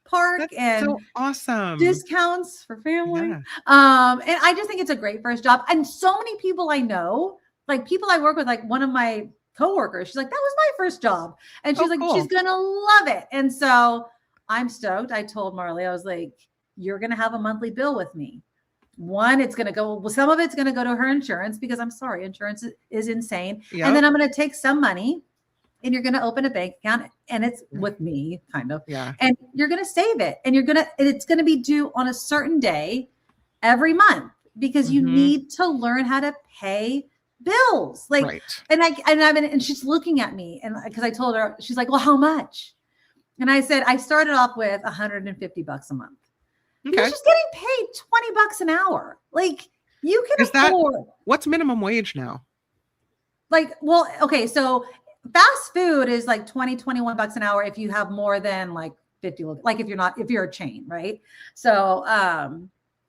park. That's and so awesome. discounts for family. Yeah. And I just think it's a great first job. And so many people I know, like people I work with, like one of my coworkers, she's like, that was my first job. And she's like, cool. she's going to love it. And so I'm stoked. I told Marley, I was like, you're going to have a monthly bill with me. One, it's going to go, well, some of it's going to go to her insurance, because I'm sorry, insurance is insane. Yep. And then I'm going to take some money, and you're going to open a bank account, and it's with me, kind of. Yeah. And you're going to save it, and it's going to be due on a certain day every month, because you need to learn how to pay bills. Like, right. and she's looking at me, and because I told her, she's like, well, how much? And I said, I started off with $150 a month. Okay. You're just getting paid $20 an hour. Like, you can afford. What's minimum wage now? Like, well, okay, so fast food is like $21 an hour if you have more than like 50, like if you're a chain, right? So,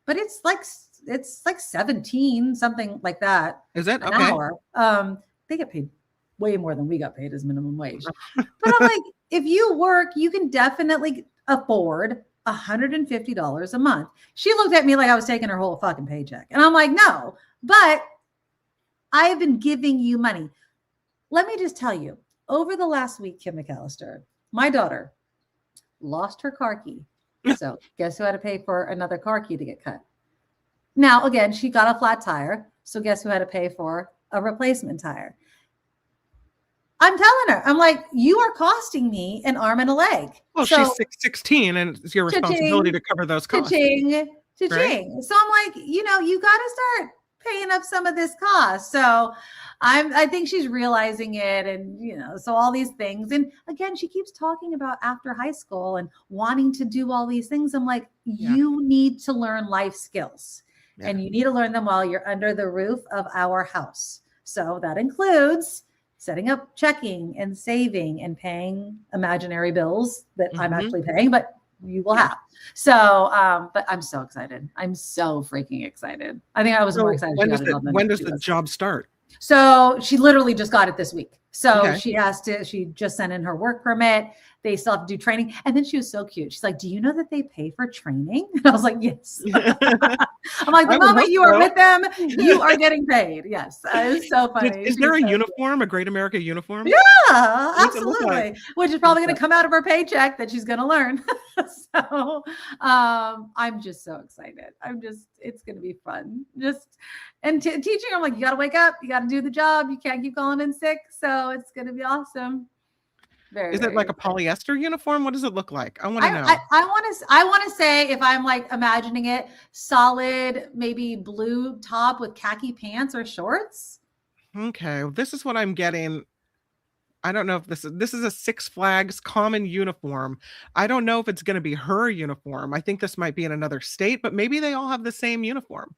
but it's like 17, something like that. Is it? An Okay. hour. They get paid way more than we got paid as minimum wage. But I'm like, if you work, you can definitely afford $150 a month. She looked at me like I was taking her whole fucking paycheck. And I'm like, no, but I've been giving you money. Let me just tell you, over the last week, Kim McAllister, my daughter lost her car key. So guess who had to pay for another car key to get cut? Now, again, she got a flat tire. So guess who had to pay for a replacement tire? I'm telling her, I'm like, you are costing me an arm and a leg. Well, so, she's 16, and it's your responsibility to cover those costs. Cha-ching. Right? So I'm like, you got to start paying up some of this cost. So I think she's realizing it, and so all these things. And again, she keeps talking about after high school and wanting to do all these things. I'm like, you need to learn life skills, and you need to learn them while you're under the roof of our house. So that includes setting up checking and saving and paying imaginary bills that I'm actually paying, but you will have. So, but I'm so excited. I'm so freaking excited. I think I was more excited. When does the job start? So she literally just got it this week. So Okay. she just sent in her work permit. They still have to do training. And then she was so cute. She's like, do you know that they pay for training? And I was like, yes. I'm like, the moment you are with them, you are getting paid. Yes. It's so funny. Is there a uniform, a Great America uniform? Yeah, What's it look absolutely. like? Which is probably going to come out of her paycheck that she's going to learn. So I'm just so excited. It's going to be fun. Teaching, I'm like, you got to wake up. You got to do the job. You can't keep calling in sick. So it's going to be awesome. Is it like a polyester uniform? What does it look like? I want to know. I want to say, if I'm like imagining it, solid, maybe blue top with khaki pants or shorts. Okay, well, this is what I'm getting. I don't know if this is a Six Flags common uniform. I don't know if it's going to be her uniform. I think this might be in another state, but maybe they all have the same uniform.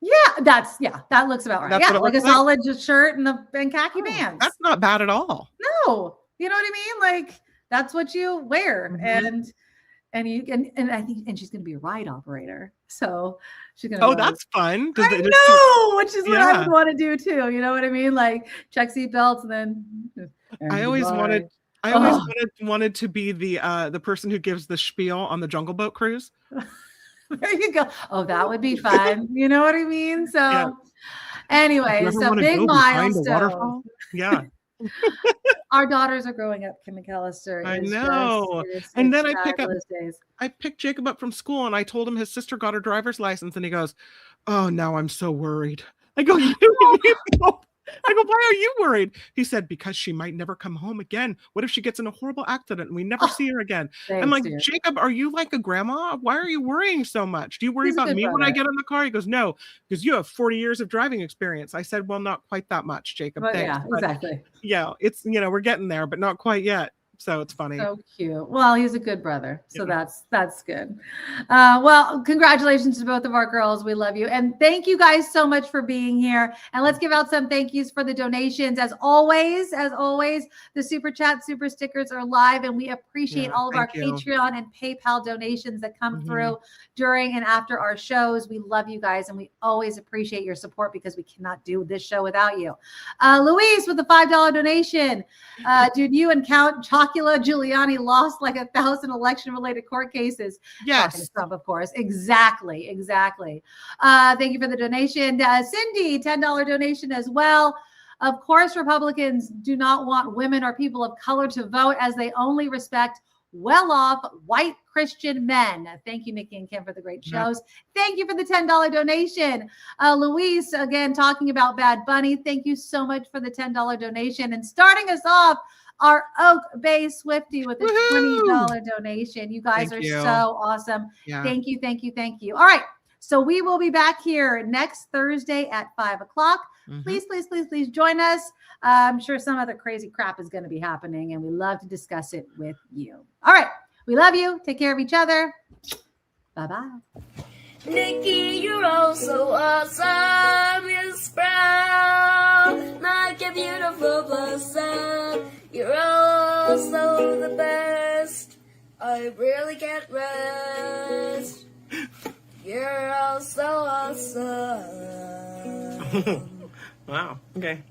Yeah, that looks about right. That's like a solid shirt and khaki pants. That's not bad at all. No, you know what I mean? Like, that's what you wear. And you can, and I think, and she's going to be a ride operator. So she's going to. Oh, that's fun. I know, which is what I would want to do too. You know what I mean? Like, check seat belts, and then. I always wanted to be the person who gives the spiel on the Jungle Boat cruise. There you go. Oh, that would be fun. You know what I mean? So anyway, so big milestone. Yeah. Our daughters are growing up, Kim McAllister. I know. And then I picked Jacob up from school, and I told him his sister got her driver's license, and he goes, oh, now I'm so worried. I go, why are you worried? He said, because she might never come home again. What if she gets in a horrible accident and we never see her again? I'm like, dear. Jacob, are you like a grandma? Why are you worrying so much? Do you worry about me when I get in the car? He goes, no, because you have 40 years of driving experience. I said, well, not quite that much, Jacob. Well, thanks. yeah, exactly. Yeah, it's, we're getting there, but not quite yet. So it's funny. So cute. Well, he's a good brother. So that's good. Well, congratulations to both of our girls. We love you. And thank you guys so much for being here. And let's give out some thank yous for the donations. As always, the super chat, super stickers are live. And we appreciate all of our Patreon and PayPal donations that come through during and after our shows. We love you guys. And we always appreciate your support because we cannot do this show without you. Luis with the $5 donation. Dude, you and Count Chocula Giuliani lost like 1,000 election-related court cases. Yes. Trump, of course. Exactly. Thank you for the donation. Cindy, $10 donation as well. Of course, Republicans do not want women or people of color to vote as they only respect well-off white Christian men. Thank you, Nikki and Kim, for the great shows. Thank you for the $10 donation. Luis, again, talking about Bad Bunny. Thank you so much for the $10 donation. And starting us off, our Oak Bay Swifty with a $20 donation. You guys are so awesome. Yeah. Thank you. All right. So we will be back here next Thursday at 5 o'clock. Please join us. I'm sure some other crazy crap is going to be happening, and we love to discuss it with you. All right. We love you. Take care of each other. Bye-bye. Nikki, you're all so awesome. Miss Brown, like a beautiful blossom. You're also the best. I really can't rest. You're all so awesome. Wow. Okay.